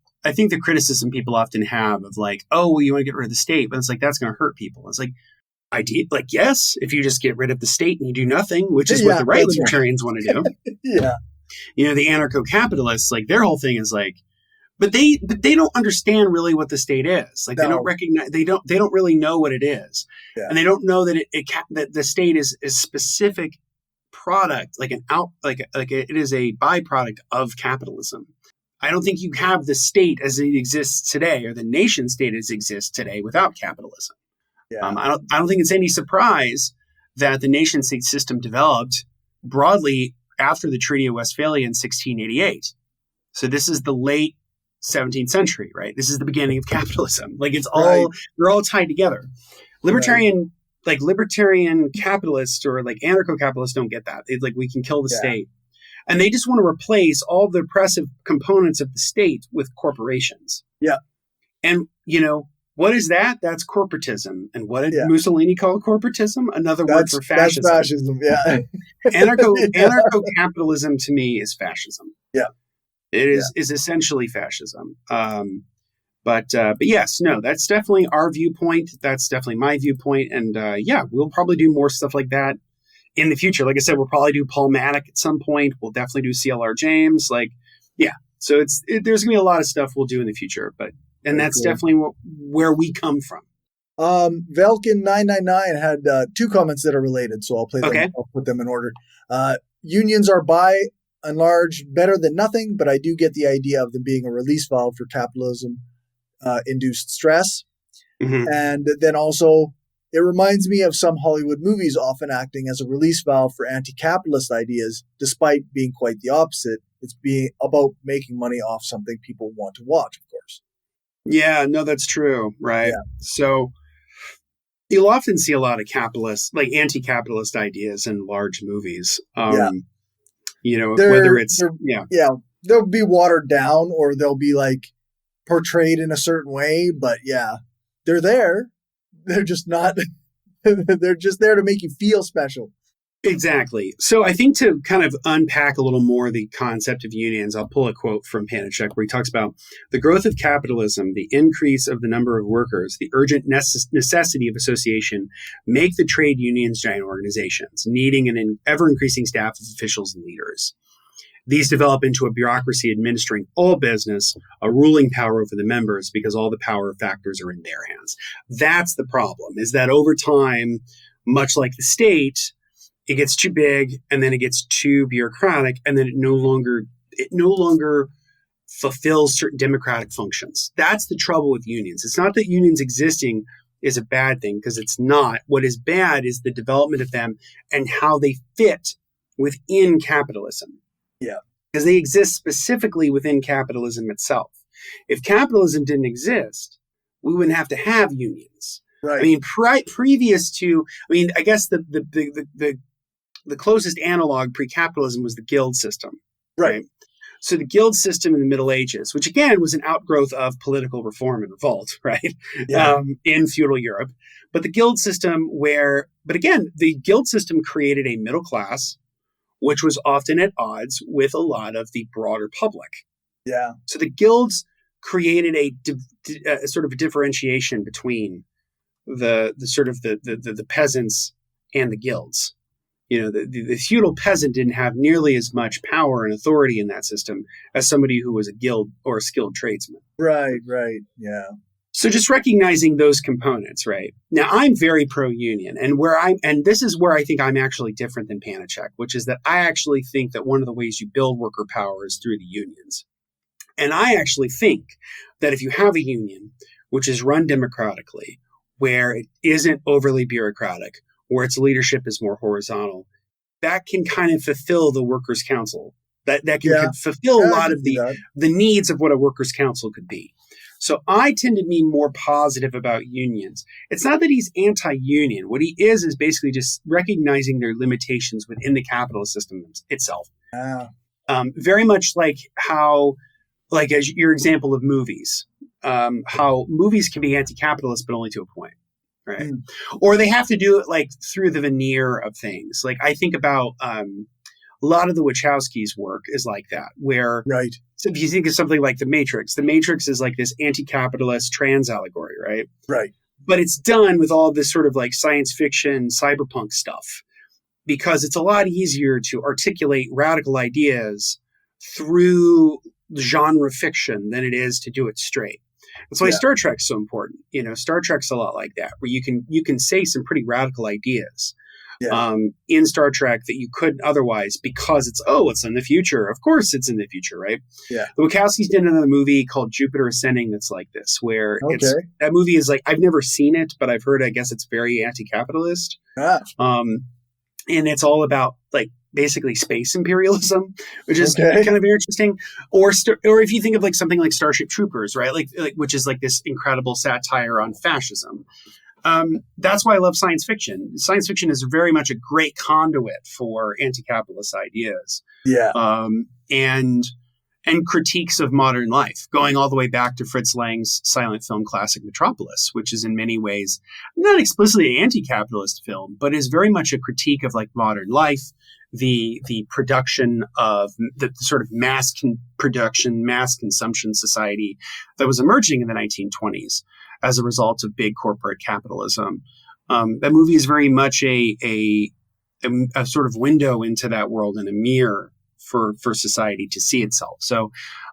criticism people often have of like, oh, well, you want to get rid of the state, but it's like that's going to hurt people. It's like, yes, if you just get rid of the state and you do nothing, which is what the right libertarians want to do. Yeah. The anarcho-capitalists, like their whole thing is like, but they don't understand really what the state is. Like they don't recognize, they don't really know what it is. Yeah. And they don't know that that the state is a specific product, like it is a byproduct of capitalism. I don't think you have the state as it exists today, or the nation state as it exists today, without capitalism. Yeah. I don't think it's any surprise that the nation state system developed broadly after the Treaty of Westphalia in 1688. So this is the late 17th century, right? This is the beginning of capitalism. Like it's all, they're all tied together. Libertarian capitalists or like anarcho-capitalists don't get that. It's like, we can kill the state. And they just want to replace all the oppressive components of the state with corporations. Yeah. And, what is that? That's corporatism. And what did Mussolini call corporatism? Another word for fascism. That's fascism, yeah. Anarcho-capitalism to me is fascism. Yeah. It is essentially fascism. But yes, no, that's definitely our viewpoint. That's definitely my viewpoint. And we'll probably do more stuff like that in the future. Like I said, we'll probably do Paul Maddock at some point. We'll definitely do CLR James. So there's going to be a lot of stuff we'll do in the future. And that's definitely where we come from. Velkin 999 had 2 comments that are related, so I'll play them. Okay. I'll put them in order. Unions are by and large better than nothing, but I do get the idea of them being a release valve for capitalism induced stress. Mhm. And then also, it reminds me of some Hollywood movies often acting as a release valve for anti-capitalist ideas, despite being quite the opposite. It's being about making money off something people want to watch, of course. Yeah, no, that's true, right? Yeah, So you'll often see a lot of capitalist, like anti-capitalist ideas in large movies. yeah. Whether They're it's they're yeah, they'll be watered down or they'll be like portrayed in a certain way, but yeah, they're there. They're just not. They're just there to make you feel special. exactly. So I think to kind of unpack a little more the concept of unions, I'll pull a quote from Pannekoek where he talks about the growth of capitalism, the increase of the number of workers, the urgent necessity of association make the trade unions giant organizations, needing an ever increasing staff of officials and leaders. These develop into a bureaucracy administering all business, a ruling power over the members because all the power factors are in their hands. That's the problem, is that over time, much like the state, it gets too big and then it gets too bureaucratic and then it no longer fulfills certain democratic functions. That's the trouble with unions. It's not that unions existing is a bad thing, because it's not. What is bad is the development of them and how they fit within capitalism. Yeah. Because they exist specifically within capitalism itself. If capitalism didn't exist, we wouldn't have to have unions. Right. I mean, previous to, I guess the closest analog pre-capitalism was the guild system. Right. So the guild system in the Middle Ages, which again was an outgrowth of political reform and revolt, right? Yeah. In feudal Europe. But the guild system the guild system created a middle class, which was often at odds with a lot of the broader public. Yeah. So the guilds created a sort of a differentiation between the peasants and the guilds. The feudal peasant didn't have nearly as much power and authority in that system as somebody who was a guild or a skilled tradesman. Right. Yeah. So just recognizing those components, right? Now, I'm very pro-union, and this is where I think I'm actually different than Pannekoek, which is that I actually think that one of the ways you build worker power is through the unions. And I actually think that if you have a union, which is run democratically, where it isn't overly bureaucratic, where its leadership is more horizontal, that can kind of fulfill the workers' council. That can fulfill a lot of the needs of what a workers' council could be. So I tend to be more positive about unions. It's not that he's anti-union. What he is basically just recognizing their limitations within the capitalist system itself. Very much like how, like as your example of movies, how movies can be anti-capitalist, but only to a point, right? Or they have to do it like through the veneer of things. Like I think about a lot of the Wachowskis' work is like that, where so if you think of something like The Matrix is like this anti-capitalist trans allegory, right? Right. But it's done with all this sort of like science fiction, cyberpunk stuff, because it's a lot easier to articulate radical ideas through genre fiction than it is to do it straight. That's why Star Trek's so important. Star Trek's a lot like that, where you can say some pretty radical ideas in Star Trek that you couldn't otherwise, because it's in the future. Of course it's in the future, right? Yeah. The Wachowskis did another movie called Jupiter Ascending that's like this, where that movie is like, I've never seen it, but I've heard, I guess it's very anti-capitalist. And it's all about like basically space imperialism, which is kind of interesting. Or if you think of like something like Starship Troopers, right? Like which is like this incredible satire on fascism. That's why I love science fiction. Science fiction is very much a great conduit for anti-capitalist ideas. Yeah. And critiques of modern life, going all the way back to Fritz Lang's silent film classic Metropolis, which is in many ways not explicitly an anti-capitalist film, but is very much a critique of like modern life, the production of the sort of mass consumption society that was emerging in the 1920s as a result of big corporate capitalism. That movie is very much a sort of window into that world and a mirror for society to see itself. So,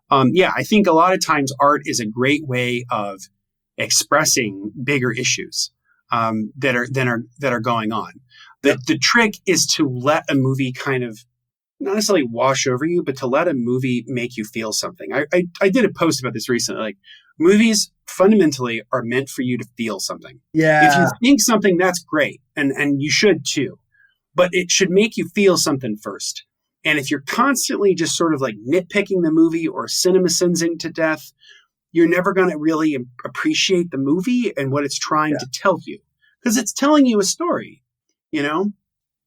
I think a lot of times art is a great way of expressing bigger issues that are going on. The trick is to let a movie kind of not necessarily wash over you, but to let a movie make you feel something. I did a post about this recently. Like, Movies fundamentally are meant for you to feel something. Yeah. If you think something, that's great. And you should too. But it should make you feel something first. And if you're constantly just sort of like nitpicking the movie or cinema sensing to death, you're never going to really appreciate the movie and what it's trying to tell you. Because it's telling you a story, you know?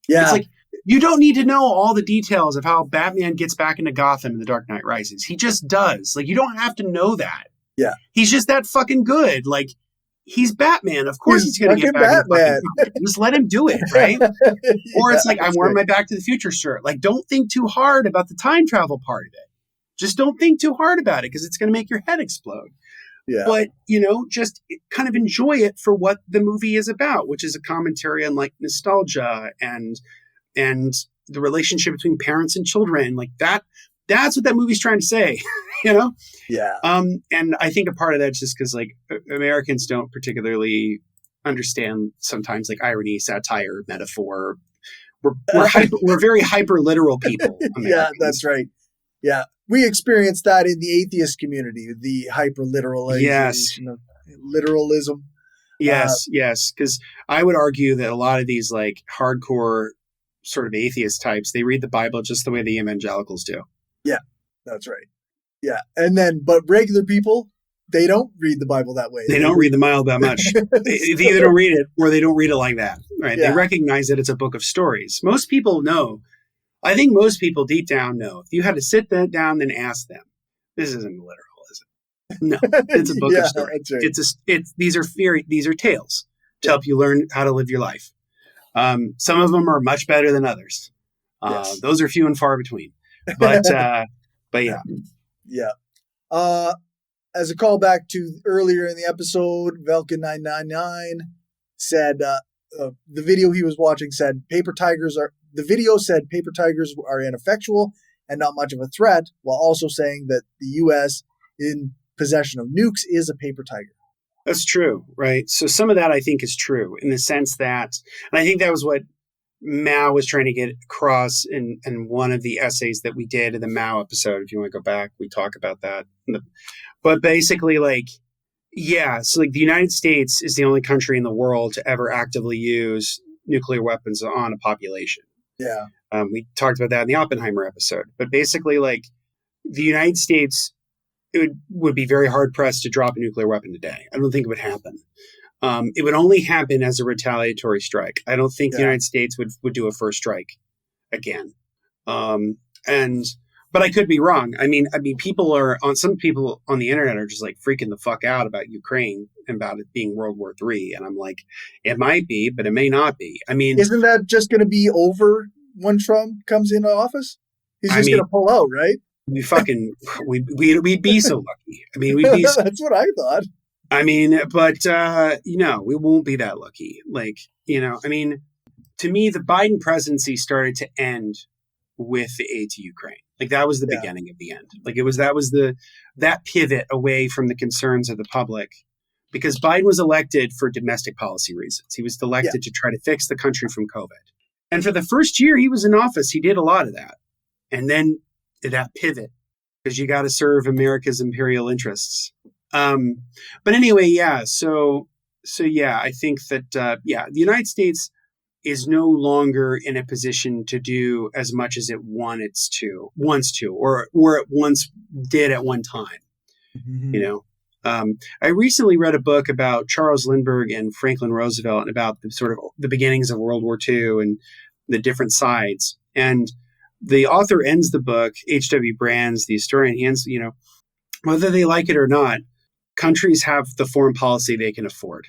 Yeah. It's like, you don't need to know all the details of how Batman gets back into Gotham in The Dark Knight Rises. He just does. Like, you don't have to know that. Yeah. He's just that fucking good. Like, he's Batman. Of course he's going to get back into Batman. Just let him do it, right? Or it's like, I'm wearing my Back to the Future shirt. Like, don't think too hard about the time travel part of it. Just don't think too hard about it because it's going to make your head explode. Yeah. But, you know, just kind of enjoy it for what the movie is about, which is a commentary on like nostalgia and the relationship between parents and children. Like that's what that movie's trying to say, you know? Yeah. And I think a part of that's just because like Americans don't particularly understand sometimes like irony, satire, metaphor. We're very hyper literal people. Yeah, that's right. Yeah. We experienced that in the atheist community, the hyper literalization. Yes. Literalism. Yes. Because I would argue that a lot of these like hardcore sort of atheist types, they read the Bible just the way the evangelicals do. Yeah, that's right. Yeah. But regular people, they don't read the Bible that way. They don't read the Bible that much. They either don't read it or they don't read it like that. Right. Yeah. They recognize that it's a book of stories. Most people know. I think most people deep down know. If you had to sit down and ask them, this isn't literal, is it? No, it's a book of stories. Right. These are tales to help you learn how to live your life. Some of them are much better than others. Yes. Those are few and far between. But yeah. Yeah. As a callback to earlier in the episode, Velka999 said the video he was watching said the video said paper tigers are ineffectual and not much of a threat, while also saying that the U.S. in possession of nukes is a paper tiger. That's true, right? So some of that I think is true in the sense that, and I think that was what Mao was trying to get across in one of the essays that we did in the Mao episode. If you want to go back, we talk about that. But basically, like, yeah, so like the United States is the only country in the world to ever actively use nuclear weapons on a population. Yeah. We talked about that in the Oppenheimer episode. But basically, like, the United States, it would be very hard pressed to drop a nuclear weapon today. I don't think it would happen. It would only happen as a retaliatory strike. I don't think the United States would do a first strike again. But I could be wrong. I mean, some people on the internet are just like freaking the fuck out about Ukraine and about it being World War III. And I'm like, it might be, but it may not be. I mean, isn't that just going to be over when Trump comes into office? He's just going to pull out, right? We'd be so lucky. I mean, we'd be. That's what I thought. I mean, but we won't be that lucky. Like, I mean, to me, the Biden presidency started to end with the aid to Ukraine. Like that was the beginning of the end. Like that pivot away from the concerns of the public, because Biden was elected for domestic policy reasons. He was elected to try to fix the country from COVID. And for the first year he was in office, he did a lot of that. And then that pivot, because you got to serve America's imperial interests. But anyway, yeah. So yeah, I think that, the United States is no longer in a position to do as much as it wants to, or it once did at one time. Mm-hmm. I recently read a book about Charles Lindbergh and Franklin Roosevelt and about the beginnings of World War II and the different sides. And the author ends the book, H.W. Brands, the historian, ends, whether they like it or not, countries have the foreign policy they can afford.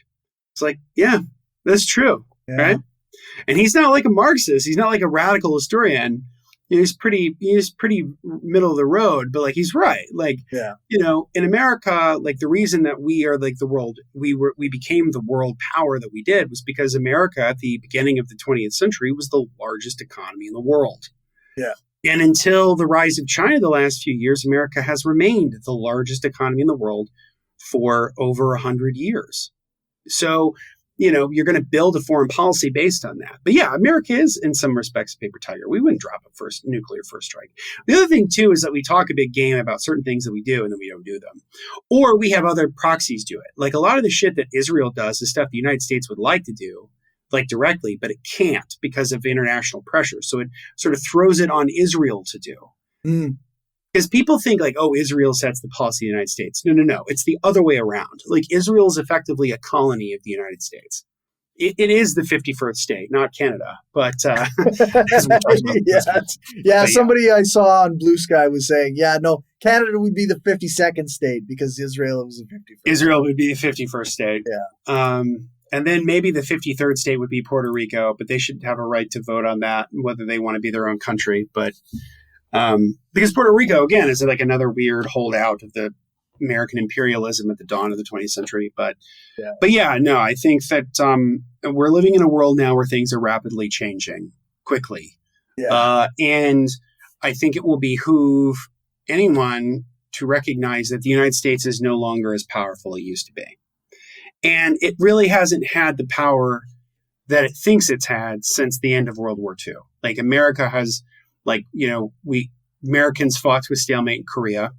It's like, yeah, that's true, right? And he's not like a Marxist. He's not like a radical historian. He's pretty middle of the road, but like he's right. Like, in America, like the reason that we are like the world, we became the world power that we did was because America at the beginning of the 20th century was the largest economy in the world. Yeah. And until the rise of China the last few years, America has remained the largest economy in the world for over 100 years. So you're going to build a foreign policy based on that. But yeah, America is in some respects a paper tiger. We wouldn't drop a nuclear first strike. The other thing too is that we talk a big game about certain things that we do and then we don't do them. Or we have other proxies do it. Like a lot of the shit that Israel does is stuff the United States would like to do, like directly, but it can't because of international pressure. So it sort of throws it on Israel to do. Because people think like, oh, Israel sets the policy of the United States. No. It's the other way around. Like Israel is effectively a colony of the United States. It is the 51st state, not Canada. But somebody I saw on Blue Sky was saying, Canada would be the 52nd state because Israel was the 51st. Israel would be the 51st state. Yeah. And then maybe the 53rd state would be Puerto Rico, but they should have a right to vote on that, whether they want to be their own country. But because Puerto Rico, again, is like another weird holdout of the American imperialism at the dawn of the 20th century. But I think that we're living in a world now where things are rapidly changing quickly. Yeah. And I think it will behoove anyone to recognize that the United States is no longer as powerful as it used to be. And it really hasn't had the power that it thinks it's had since the end of World War II. Like America has, Americans fought to a stalemate in Korea,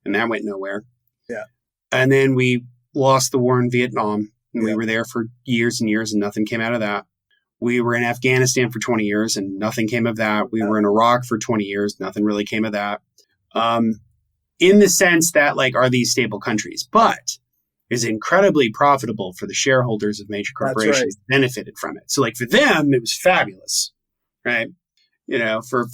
and that went nowhere. Yeah. And then we lost the war in Vietnam, and we were there for years and years, and nothing came out of that. We were in Afghanistan for 20 years, and nothing came of that. We were in Iraq for 20 years, nothing really came of that. In the sense that, are these stable countries? But is incredibly profitable for the shareholders of major corporations that benefited from it. So for them, it was fabulous, right? For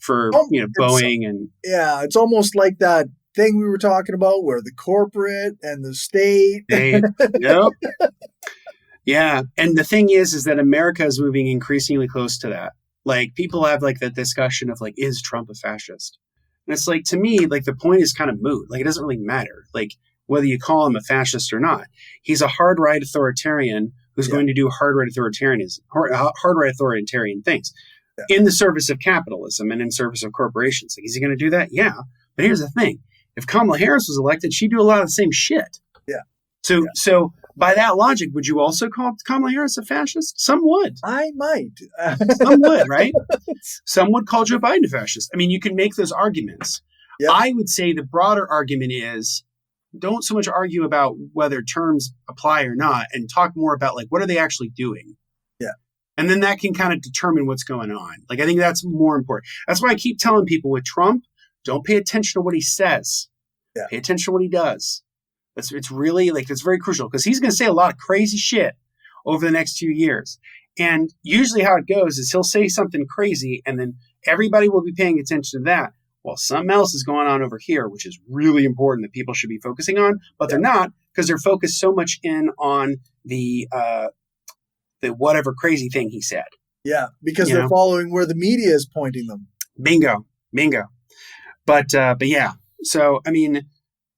Boeing and... Yeah, it's almost like that thing we were talking about where the corporate and the state... Yep. Yeah. And the thing is that America is moving increasingly close to that. People have that discussion of is Trump a fascist? And it's to me, the point is kind of moot. It doesn't really matter. Whether you call him a fascist or not, he's a hard right authoritarian who's going to do hard right authoritarian things in the service of capitalism and in service of corporations. Is he going to do that? Yeah. But here's the thing. If Kamala Harris was elected, she'd do a lot of the same shit. Yeah. So by that logic, would you also call Kamala Harris a fascist? Some would. I might. Some would, right? Some would call Joe Biden a fascist. I mean, you can make those arguments. Yep. I would say the broader argument is don't so much argue about whether terms apply or not and talk more about what are they actually doing? Yeah. And then that can kind of determine what's going on. I think that's more important. That's why I keep telling people with Trump, don't pay attention to what he says. Yeah. Pay attention to what he does. It's really it's very crucial because he's going to say a lot of crazy shit over the next 2 years. And usually how it goes is he'll say something crazy and then everybody will be paying attention to that. Well, something else is going on over here, which is really important that people should be focusing on, but they're not because they're focused so much in on the whatever crazy thing he said. Yeah, because they're following where the media is pointing them. Bingo. But yeah, so I mean,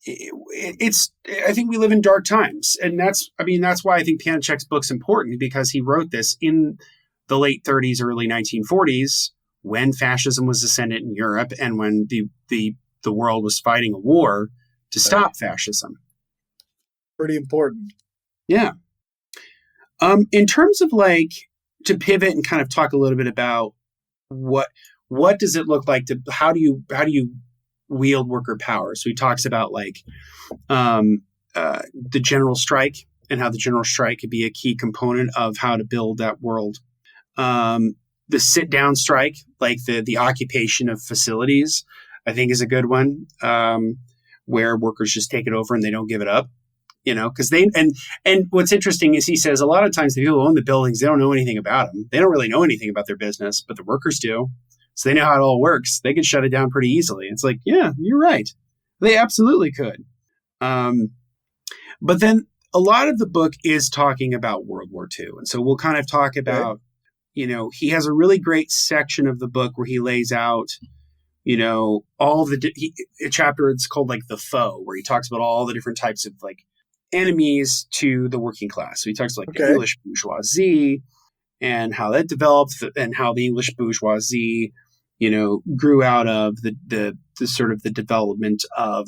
I think we live in dark times, and that's why I think Pannekoek's book's important because he wrote this in the late 30s, early 1940s. When fascism was ascendant in Europe and when the world was fighting a war to stop fascism. Pretty important. Yeah. In terms of to pivot and kind of talk a little bit about what does it look like how do you wield worker power? So he talks about the general strike and how the general strike could be a key component of how to build that world. The sit-down strike, the occupation of facilities, I think is a good one, where workers just take it over and they don't give it up, because and what's interesting is he says a lot of times the people who own the buildings, they don't know anything about them. They don't really know anything about their business, but the workers do. So they know how it all works. They could shut it down pretty easily. It's yeah, you're right. They absolutely could. But then a lot of the book is talking about World War II. And so we'll kind of talk about, he has a really great section of the book where he lays out, all a chapter it's called the foe, where he talks about all the different types of enemies to the working class. So he talks the English bourgeoisie and how that developed and how the English bourgeoisie, grew out of the sort of the development of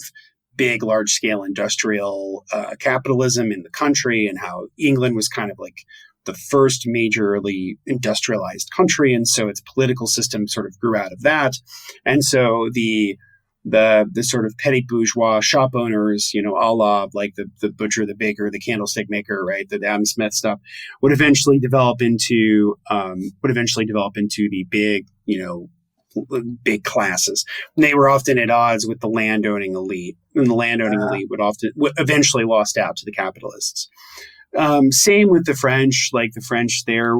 big, large-scale industrial capitalism in the country, and how England was kind of like the first majorly industrialized country, and so its political system sort of grew out of that. And so the sort of petty bourgeois shop owners, a la like the butcher, the baker, the candlestick maker, right, the Adam Smith stuff, would eventually develop into the big, big classes. And they were often at odds with the landowning elite, and the landowning elite would eventually lost out to the capitalists. Same with the French. Like the French, their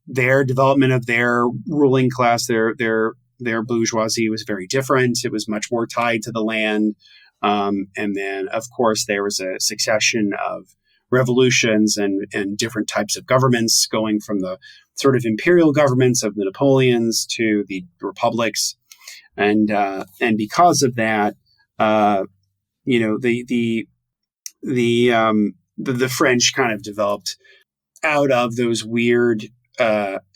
development of their ruling class, their bourgeoisie was very different. It was much more tied to the land. And then, of course, there was a succession of revolutions and different types of governments, going from the sort of imperial governments of the Napoleons to the republics. And because of that, the French kind of developed out of those weird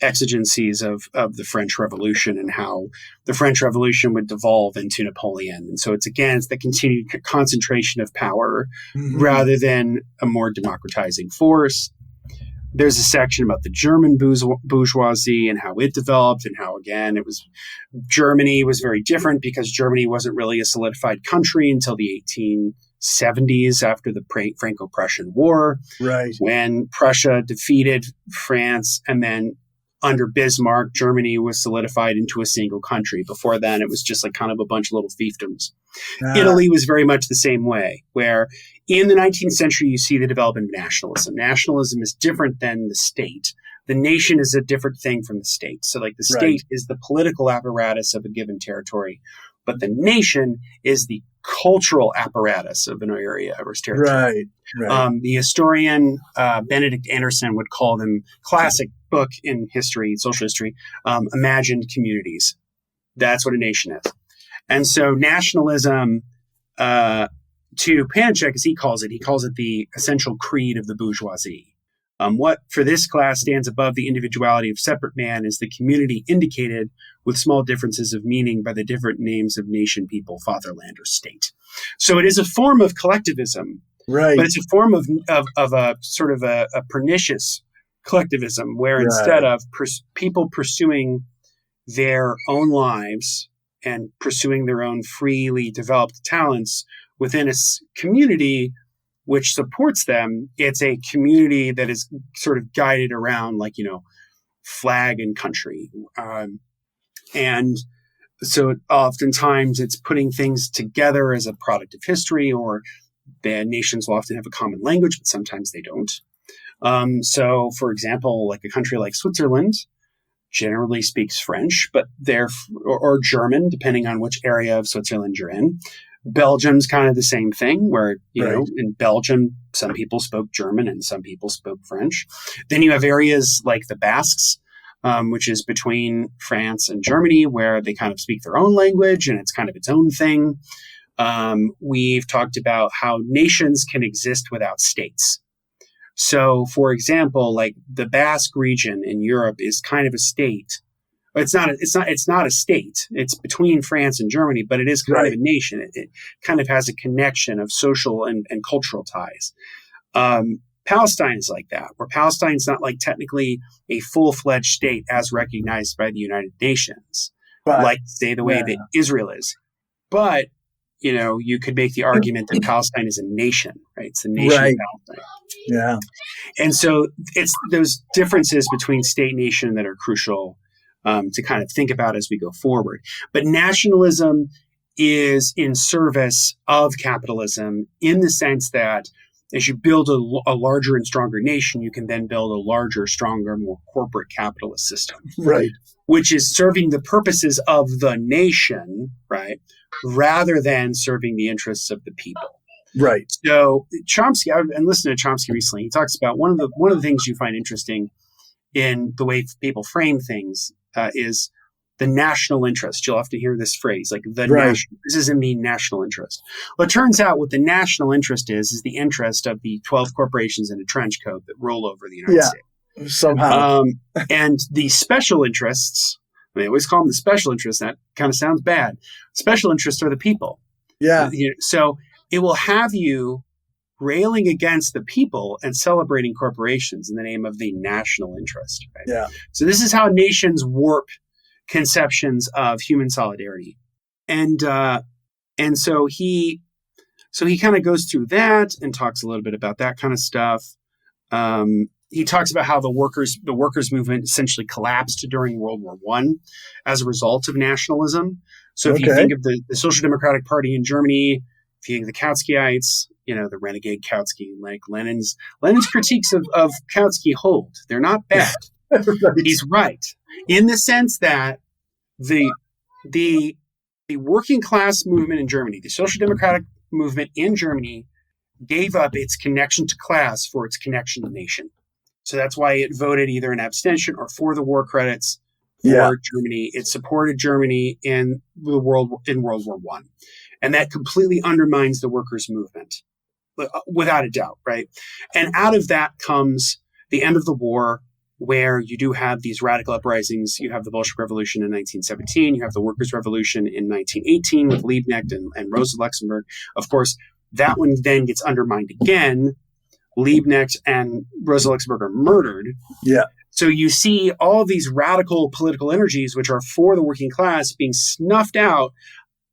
exigencies of the French Revolution, and how the French Revolution would devolve into Napoleon. And so it's the continued concentration of power rather than a more democratizing force. There's a section about the German bourgeoisie and how it developed, and how, again, Germany was very different, because Germany wasn't really a solidified country until the 1870s, after the Franco-Prussian War, right, when Prussia defeated France, and then under Bismarck, Germany was solidified into a single country. Before then, it was just like kind of a bunch of little fiefdoms. Italy was very much the same way, where in the 19th century, you see the development of nationalism. Nationalism is different than the state. The nation is a different thing from the state. So like the state is the political apparatus of a given territory, but the nation is the cultural apparatus of an area or territory. Right. The historian Benedict Anderson would call them, classic book in history, social history, imagined communities. That's what a nation is. And so nationalism, to Pannekoek, as he calls it the essential creed of the bourgeoisie. What for this class stands above the individuality of separate man is the community indicated with small differences of meaning by the different names of nation, people, fatherland, or state. So it is a form of collectivism, right? But it's a form of a sort of a pernicious collectivism, where instead of people pursuing their own lives and pursuing their own freely developed talents within a community which supports them, it's a community that is sort of guided around flag and country. And so oftentimes it's putting things together as a product of history, or the nations will often have a common language, but sometimes they don't. So for example, like a country like Switzerland generally speaks French, but or German, depending on which area of Switzerland you're in. Belgium's kind of the same thing, where, in Belgium, some people spoke German and some people spoke French. Then you have areas like the Basques, which is between France and Germany, where they kind of speak their own language and it's kind of its own thing. We've talked about how nations can exist without states. So, for example, like the Basque region in Europe is kind of a state. It's not a state. It's between France and Germany, but it is kind of a nation. It kind of has a connection of social and cultural ties. Palestine is like that, where Palestine's not like technically a full-fledged state as recognized by the United Nations, like say the way that Israel is. But, you could make the argument that Palestine is a nation, right? It's the nation of Palestine. Yeah. And so it's those differences between state and nation that are crucial to kind of think about as we go forward. But nationalism is in service of capitalism, in the sense that as you build a larger and stronger nation, you can then build a larger, stronger, more corporate capitalist system. Right. Which is serving the purposes of the nation, right, rather than serving the interests of the people. Right. So Chomsky, I've been listening to Chomsky recently. He talks about one of the things you find interesting in the way people frame things is the national interest. You'll have to hear this phrase, like this is in the national interest. Well, it turns out what the national interest is the interest of the 12 corporations in a trench coat that roll over the United States. Somehow. And the special interests, they always call them the special interests. That kind of sounds bad. Special interests are the people. Yeah. So it will have you railing against the people and celebrating corporations in the name of the national interest. Right? Yeah. So this is how nations warp conceptions of human solidarity. And so he kind of goes through that and talks a little bit about that kind of stuff. He talks about how the workers movement essentially collapsed during World War I as a result of nationalism. So if you think of the Social Democratic Party in Germany, if you think of the Kautskyites, the renegade Kautsky, like Lenin's critiques of Kautsky hold. They're not bad. Right. He's right in the sense that the working class movement in Germany, the Social Democratic movement in Germany, gave up its connection to class for its connection to nation. So that's why it voted either in abstention or for the war credits for Germany. It supported Germany in World War I. And that completely undermines the workers' movement, without a doubt, right? And out of that comes the end of the war, where you do have these radical uprisings. You have the Bolshevik Revolution in 1917. You have the Workers' Revolution in 1918 with Liebknecht and Rosa Luxemburg. Of course, that one then gets undermined again. Liebknecht and Rosa Luxemburg are murdered. Yeah. So you see all these radical political energies, which are for the working class, being snuffed out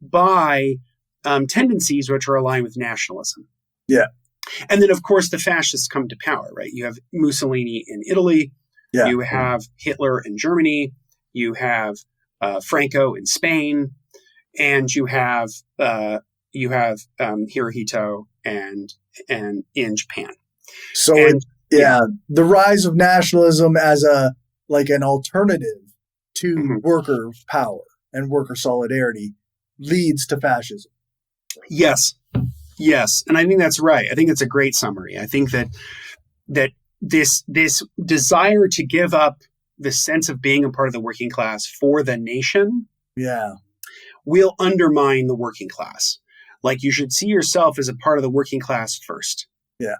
by tendencies which are aligned with nationalism. Yeah. And then, of course, the fascists come to power, right? You have Mussolini in Italy. Yeah. You have Hitler in Germany. You have Franco in Spain. And you have Hirohito and in Japan. So the rise of nationalism as an alternative to worker power and worker solidarity leads to fascism. Yes. And I think that's right. I think it's a great summary. I think that this desire to give up the sense of being a part of the working class for the nation will undermine the working class. Like, you should see yourself as a part of the working class first. Yeah.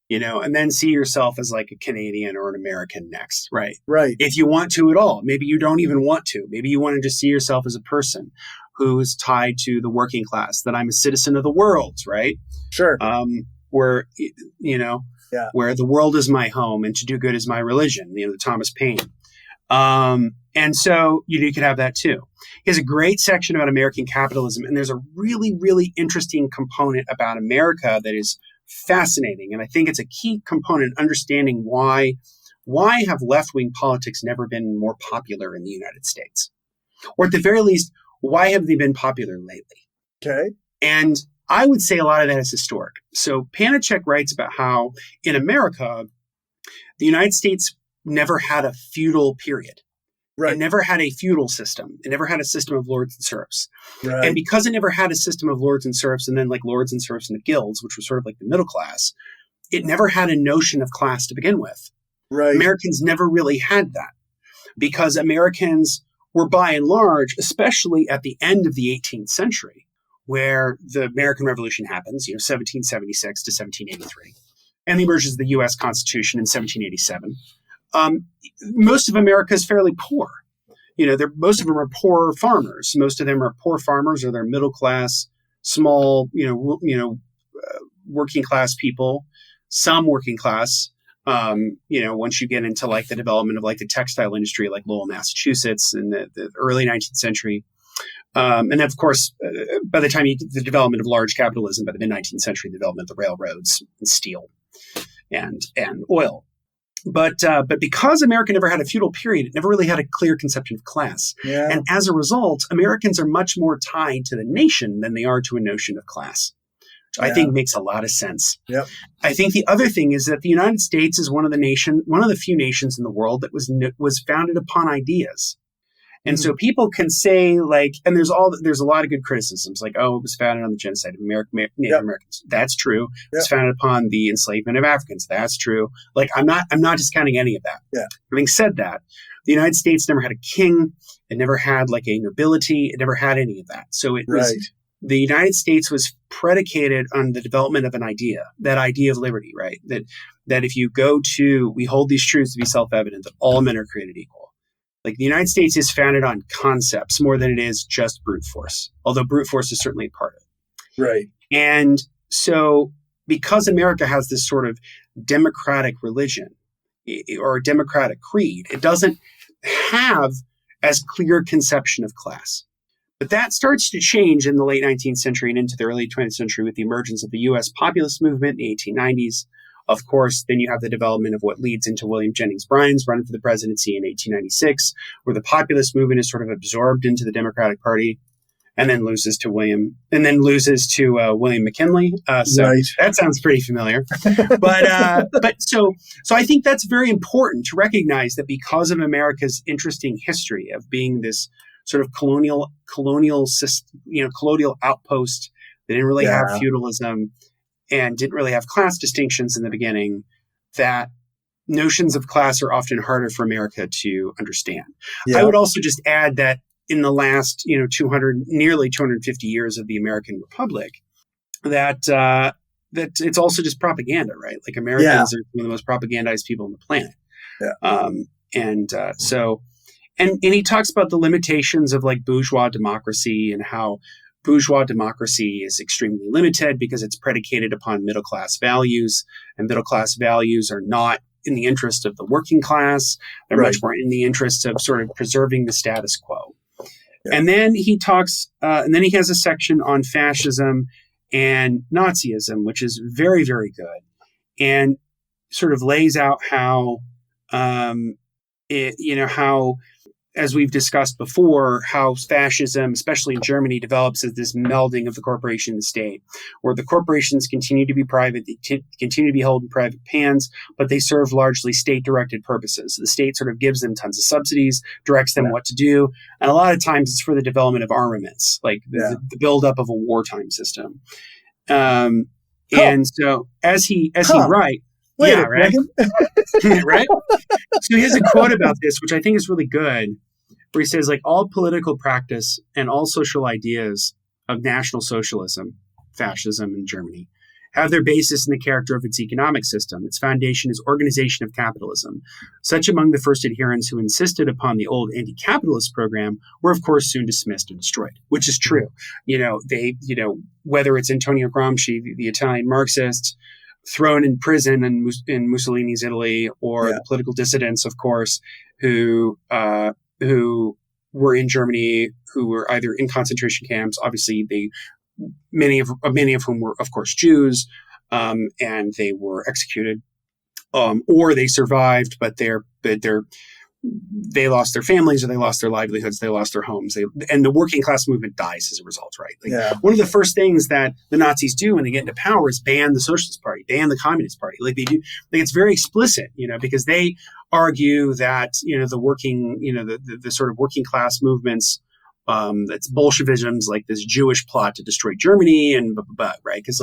And then see yourself as like a Canadian or an American next, right? Right. If you want to at all. Maybe you don't even want to. Maybe you want to just see yourself as a person who is tied to the working class, that I'm a citizen of the world, right? Sure. Where the world is my home and to do good is my religion, the Thomas Paine. And so you could have that too. He has a great section about American capitalism, and there's a really, really interesting component about America that is fascinating. And I think it's a key component in understanding why have left-wing politics never been more popular in the United States? Or at the very least, why have they been popular lately? Okay. And I would say a lot of that is historic. So Pannekoek writes about how in America, the United States never had a feudal period. Right. It never had a feudal system. It never had a system of lords and serfs. Right. And because it never had a system of lords and serfs, and then like lords and serfs and the guilds, which was sort of like the middle class, it never had a notion of class to begin with. Right. Americans never really had that, because Americans were by and large, especially at the end of the 18th century, where the American Revolution happens, 1776 to 1783, and the emergence of the U.S. Constitution in 1787. Most of America is fairly poor. Most of them are poor farmers. Most of them are poor farmers, or they're middle class, small, working class people. Some working class. Once you get into like the development of like the textile industry, like Lowell, Massachusetts, in the early 19th century. And then, of course, by the time the development of large capitalism, by the mid 19th century, the development of the railroads and steel and oil. But because America never had a feudal period, it never really had a clear conception of class. Yeah. And as a result, Americans are much more tied to the nation than they are to a notion of class, which I think makes a lot of sense. Yep. I think the other thing is that the United States is one of the few nations in the world that was founded upon ideas. And so people can say, like, and there's a lot of good criticisms, like, oh, it was founded on the genocide of Native Americans. That's true. It was founded upon the enslavement of Africans. That's true. Like, I'm not discounting any of that. Yeah. Having said that, the United States never had a king. It never had like a nobility. It never had any of that. So the United States was predicated on the development of an idea, that idea of liberty, right? That if you we hold these truths to be self-evident, that all men are created equal. Like, the United States is founded on concepts more than it is just brute force, although brute force is certainly a part of it. Right. And so because America has this sort of democratic religion or democratic creed, it doesn't have as clear conception of class. But that starts to change in the late 19th century and into the early 20th century with the emergence of the U.S. populist movement in the 1890s. Of course, then you have the development of what leads into William Jennings Bryan's run for the presidency in 1896, where the populist movement is sort of absorbed into the Democratic Party, and then loses to William McKinley. So Right. that sounds pretty familiar. But so I think that's very important to recognize that because of America's interesting history of being this sort of colonial outpost, they didn't really have feudalism and didn't really have class distinctions in the beginning, that notions of class are often harder for America to understand. Yeah. I would also just add that in the last, nearly 250 years of the American Republic, that it's also just propaganda, right? Like Americans are one of the most propagandized people on the planet. Yeah. And he talks about the limitations of like bourgeois democracy and how bourgeois democracy is extremely limited because it's predicated upon middle-class values, and middle-class values are not in the interest of the working class. They're much more in the interest of sort of preserving the status quo. Yeah. And then he talks, and then he has a section on fascism and Nazism, which is very, very good, and sort of lays out how, as we've discussed before, how fascism, especially in Germany, develops as this melding of the corporation and the state, where the corporations continue to be private, they continue to be held in private hands, but they serve largely state-directed purposes. The state sort of gives them tons of subsidies, directs them what to do, and a lot of times it's for the development of armaments, like the buildup of a wartime system. And so as he writes, right? Right? So he has a quote about this, which I think is really good, where he says, like, all political practice and all social ideas of National Socialism, fascism in Germany, have their basis in the character of its economic system. Its foundation is organization of capitalism. Such among the first adherents who insisted upon the old anti-capitalist program were, of course, soon dismissed and destroyed, which is true. Whether it's Antonio Gramsci, the Italian Marxist, thrown in prison in Mussolini's Italy, or the political dissidents, of course, who were in Germany, who were either in concentration camps. Obviously, many of whom were, of course, Jews, and they were executed, or they survived, but they lost their families, or they lost their livelihoods, they lost their homes, and the working class movement dies as a result, right? One of the first things that the Nazis do when they get into power is ban the Socialist Party, ban the Communist Party. Like they do, like it's very explicit, because they argue that the working, the sort of working class movements, that's Bolshevism's like this Jewish plot to destroy Germany and right? Because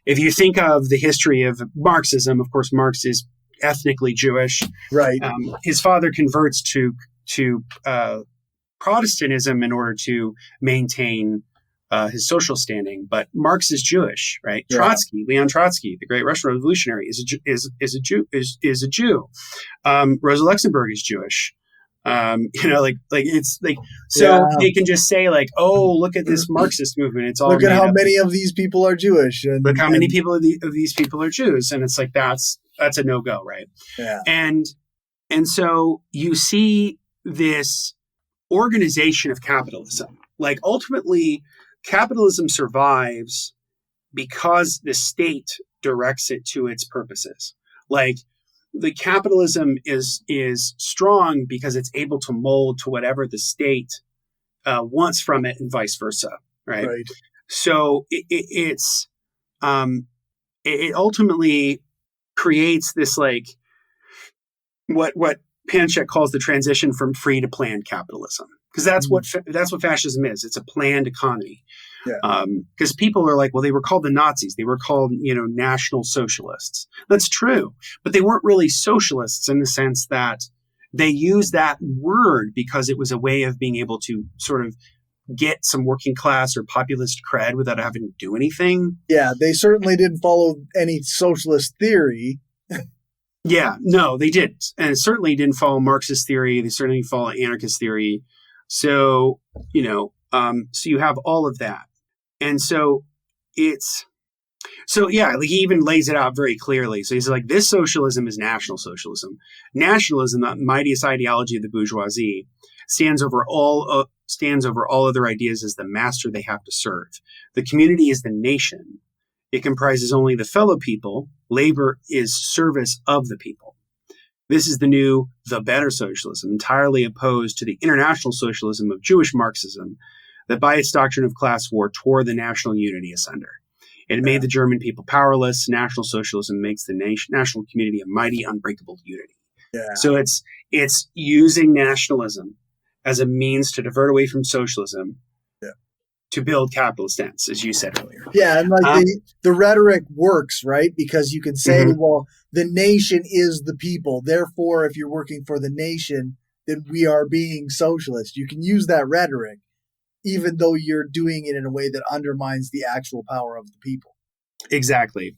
if you think of the history of Marxism, of course, Marx is ethnically Jewish. Right. His father converts to Protestantism in order to maintain his social standing, but Marx is Jewish, right? Yeah. Leon Trotsky, the great Russian revolutionary, is a Jew. Rosa Luxemburg is Jewish. It's like, so they can just say like, oh, look at this Marxist movement. It's all look at how many of these people are Jewish. Look how many people of these people are Jews. And it's like, that's a no-go, right? Yeah. And so you see this organization of capitalism. Like ultimately, capitalism survives because the state directs it to its purposes. Like the capitalism is strong because it's able to mold to whatever the state wants from it, and vice versa, right? So it ultimately creates this like what Pannekoek calls the transition from free to planned capitalism, because that's what fascism is. It's a planned economy. Because people are like, well, they were called the Nazis. They were called, National Socialists. That's true. But they weren't really socialists in the sense that they used that word because it was a way of being able to sort of get some working class or populist cred without having to do anything. Yeah, they certainly didn't follow any socialist theory. Yeah, no, they didn't. And it certainly didn't follow Marxist theory. They certainly didn't follow anarchist theory. So, so you have all of that. And so it's, so yeah, like he even lays it out very clearly. So he's like, this socialism is National Socialism. Nationalism, the mightiest ideology of the bourgeoisie, stands over all other ideas as the master they have to serve. The community is the nation. It comprises only the fellow people. Labor is service of the people. This is the new, the better socialism, entirely opposed to the international socialism of Jewish Marxism, that by its doctrine of class war tore the national unity asunder. It made the German people powerless. National Socialism makes the national community a mighty, unbreakable unity. Yeah. So it's using nationalism as a means to divert away from socialism to build capitalist ends, as you said earlier. Yeah, and like the rhetoric works, right? Because you can say, well, the nation is the people. Therefore, if you're working for the nation, then we are being socialist. You can use that rhetoric, even though you're doing it in a way that undermines the actual power of the people. Exactly.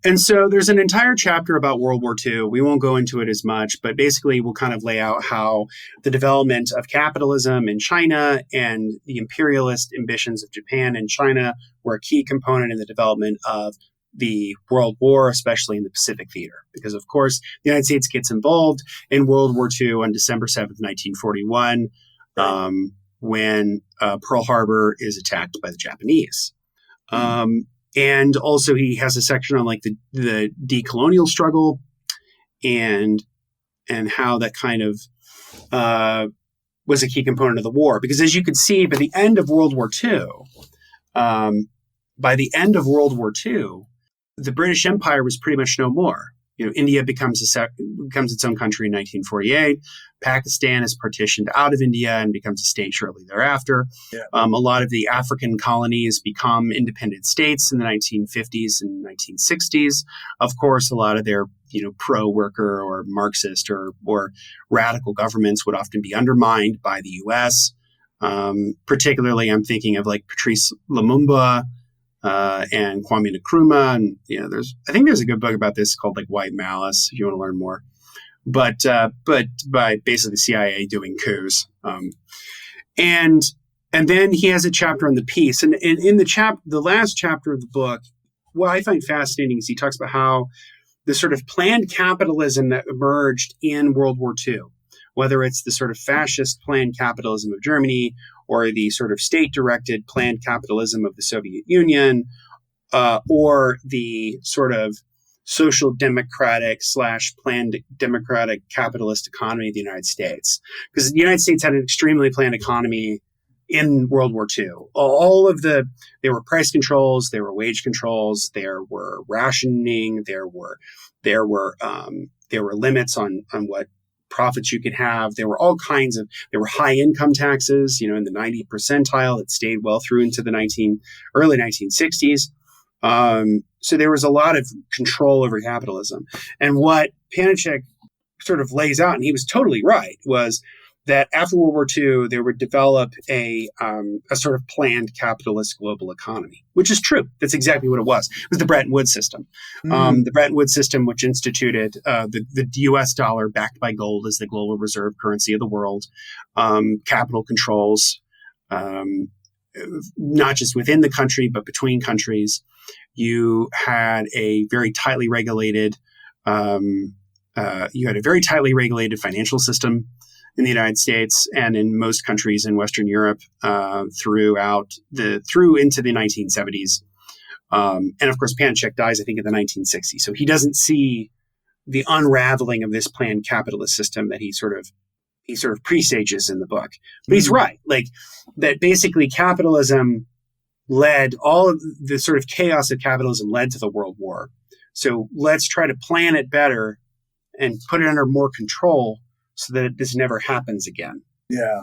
And so there's an entire chapter about World War II. We won't go into it as much, but basically we'll kind of lay out how the development of capitalism in China and the imperialist ambitions of Japan and China were a key component in the development of the World War, especially in the Pacific theater. Because, of course, the United States gets involved in World War II on December 7th, 1941, when Pearl Harbor is attacked by the Japanese. And also he has a section on like the decolonial struggle and how that kind of was a key component of the war. Because as you could see, by the end of World War II, the British Empire was pretty much no more. You know, India becomes its own country in 1948. Pakistan is partitioned out of India and becomes a state shortly thereafter. Yeah. A lot of the African colonies become independent states in the 1950s and 1960s. Of course, a lot of their, pro-worker or Marxist or radical governments would often be undermined by the U.S. Particularly, I'm thinking of like Patrice Lumumba, and Kwame Nkrumah, and I think there's a good book about this called like White Malice if you want to learn more. But by basically the CIA doing coups, and then he has a chapter on the peace, and in the last chapter of the book, what I find fascinating is he talks about how the sort of planned capitalism that emerged in World War II, whether it's the sort of fascist planned capitalism of Germany or the sort of state-directed planned capitalism of the Soviet Union, or the sort of social democratic / planned democratic capitalist economy of the United States. Because the United States had an extremely planned economy in World War II. There were price controls, there were wage controls, there were rationing, there were limits on what profits you could have. There were there were high income taxes, in the 90th percentile that stayed well through into the early 1960s. So there was a lot of control over capitalism. And what Pannekoek sort of lays out, and he was totally right, was that after World War II, there would develop a sort of planned capitalist global economy, which is true. That's exactly what it was. It was the Bretton Woods system. The Bretton Woods system, which instituted the U.S. dollar backed by gold as the global reserve currency of the world, capital controls, not just within the country, but between countries. You had a very tightly regulated financial system in the United States and in most countries in Western Europe through into the 1970s. And of course, Pannekoek dies, I think, in the 1960s. So he doesn't see the unraveling of this planned capitalist system that he sort of presages in the book. But he's right, like that basically capitalism led, all of the sort of chaos of capitalism led to the World War. So let's try to plan it better and put it under more control so that this never happens again. Yeah.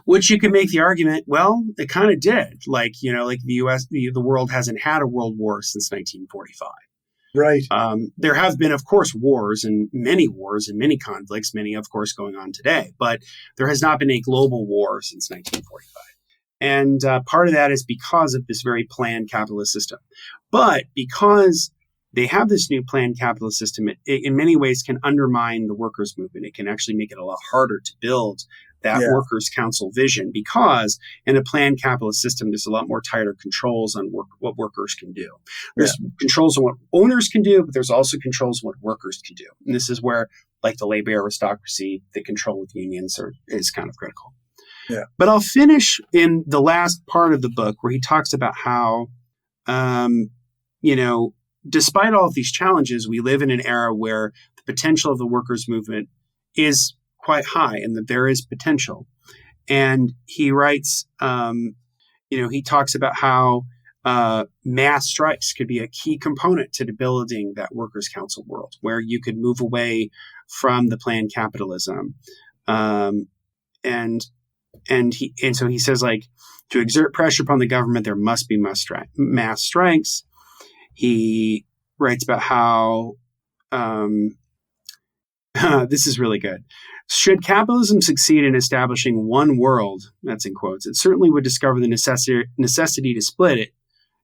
Which you can make the argument, well, it kind of did. Like the U.S., the world hasn't had a world war since 1945. Right. There have been, of course, wars and many conflicts, many, of course, going on today. But there has not been a global war since 1945. And part of that is because of this very planned capitalist system. But because they have this new planned capitalist system, it in many ways can undermine the workers' movement. It can actually make it a lot harder to build that workers' council vision, because in a planned capitalist system, there's a lot more tighter controls on what workers can do. There's controls on what owners can do, but there's also controls on what workers can do. And this is where, like the labor aristocracy, the control of unions is kind of critical. Yeah. But I'll finish in the last part of the book where he talks about how, despite all of these challenges, we live in an era where the potential of the workers' movement is quite high, and that there is potential. And he writes, he talks about how mass strikes could be a key component to building that workers' council world, where you could move away from the planned capitalism. So he says, like, to exert pressure upon the government, there must be mass strikes. He writes about how this is really good. Should capitalism succeed in establishing one world, that's in quotes, it certainly would discover the necessity to split it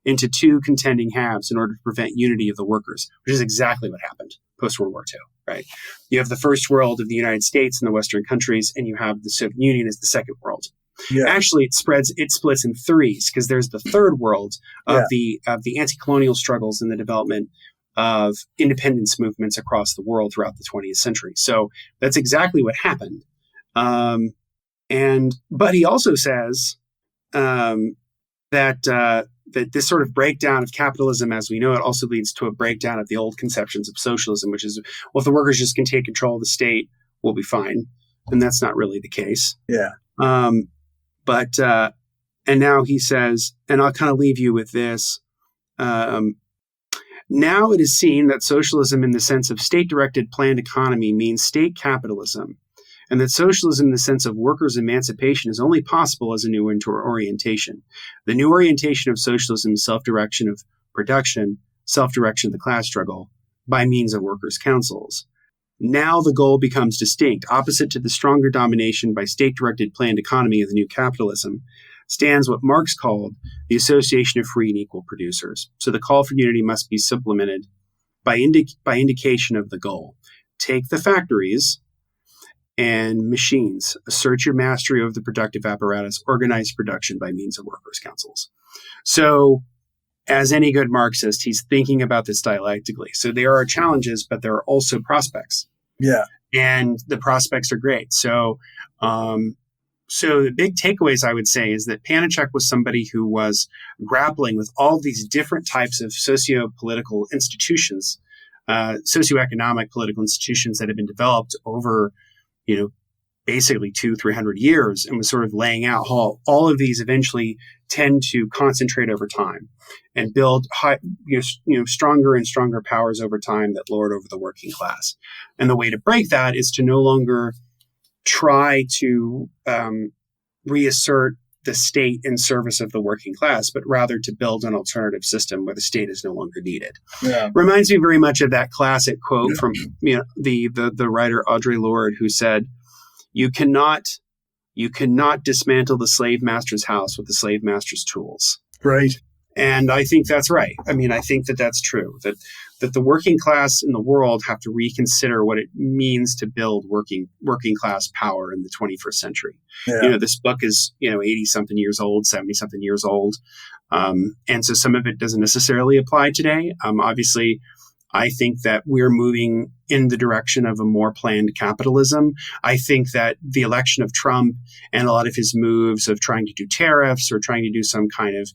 into two contending halves in order to prevent unity of the workers, which is exactly what happened post-World War II, right? You have the first world of the United States and the Western countries, and you have the Soviet Union as the second world. Yeah. Actually, it splits in threes, because there's the third world of the anti-colonial struggles and the development of independence movements across the world throughout the 20th century. So that's exactly what happened. But he also says that this sort of breakdown of capitalism as we know it also leads to a breakdown of the old conceptions of socialism, which is, well, if the workers just can take control of the state, we'll be fine. And that's not really the case. Yeah. And now he says, and I'll kind of leave you with this. Now it is seen that socialism in the sense of state-directed planned economy means state capitalism, and that socialism in the sense of workers' emancipation is only possible as a new orientation. The new orientation of socialism is self-direction of production, self-direction of the class struggle by means of workers' councils. Now the goal becomes distinct. Opposite to the stronger domination by state-directed planned economy of the new capitalism stands what Marx called the association of free and equal producers. So the call for unity must be supplemented by indication of the goal. Take the factories and machines. Assert your mastery over the productive apparatus. Organize production by means of workers' councils. So as any good Marxist, he's thinking about this dialectically. So there are challenges, but there are also prospects. Yeah. And the prospects are great. So the big takeaways, I would say, is that Pannekoek was somebody who was grappling with all these different types of socio-political institutions, socioeconomic political institutions that have been developed over, basically 200-300 years, and was sort of laying out how all of these eventually tend to concentrate over time and build stronger and stronger powers over time that lord over the working class. And the way to break that is to no longer try to reassert the state in service of the working class, but rather to build an alternative system where the state is no longer needed. Yeah. Reminds me very much of that classic quote from the writer Audre Lorde, who said, "You cannot dismantle the slave master's house with the slave master's tools." Right. And I think that's right. I mean, I think that that's true, that the working class in the world have to reconsider what it means to build working class power in the 21st century. Yeah. This book is, 80-something years old, 70-something years old. And so some of it doesn't necessarily apply today. Obviously, I think that we're moving in the direction of a more planned capitalism. I think that the election of Trump and a lot of his moves of trying to do tariffs or trying to do some kind of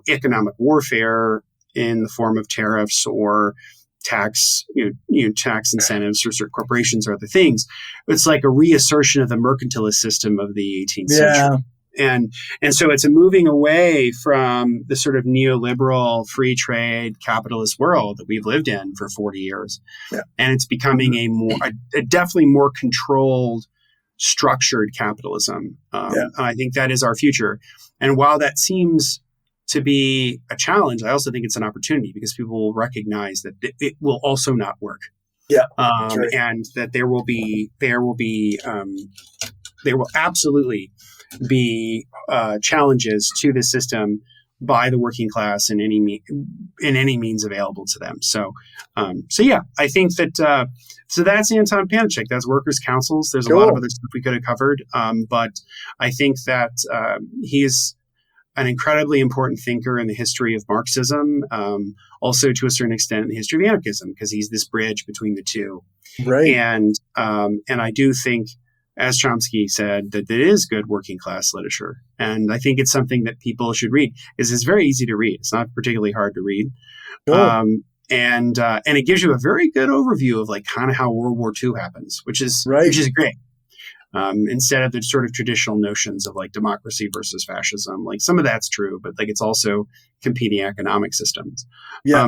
economic warfare in the form of tariffs or tax incentives for certain corporations or other things. It's like a reassertion of the mercantilist system of the 18th century. And so it's a moving away from the sort of neoliberal free trade capitalist world that we've lived in for 40 years. Yeah. And it's becoming a definitely more controlled, structured capitalism. And I think that is our future. And while that seems to be a challenge, I also think it's an opportunity, because people will recognize that it will also not work. Yeah, and that there will absolutely be challenges to the system by the working class in any means available to them. So yeah, I think that so that's Anton Pannekoek. That's workers' councils. There's a lot of other stuff we could have covered, but I think that he's an incredibly important thinker in the history of Marxism, also to a certain extent in the history of anarchism, because he's this bridge between the two. Right. And I do think, as Chomsky said, that it is good working class literature. And I think it's something that people should read. It's very easy to read. It's not particularly hard to read. Cool. And it gives you a very good overview of like kind of how World War II happens, which is great. Instead of the sort of traditional notions of like democracy versus fascism, like some of that's true, but like it's also competing economic systems. Yeah,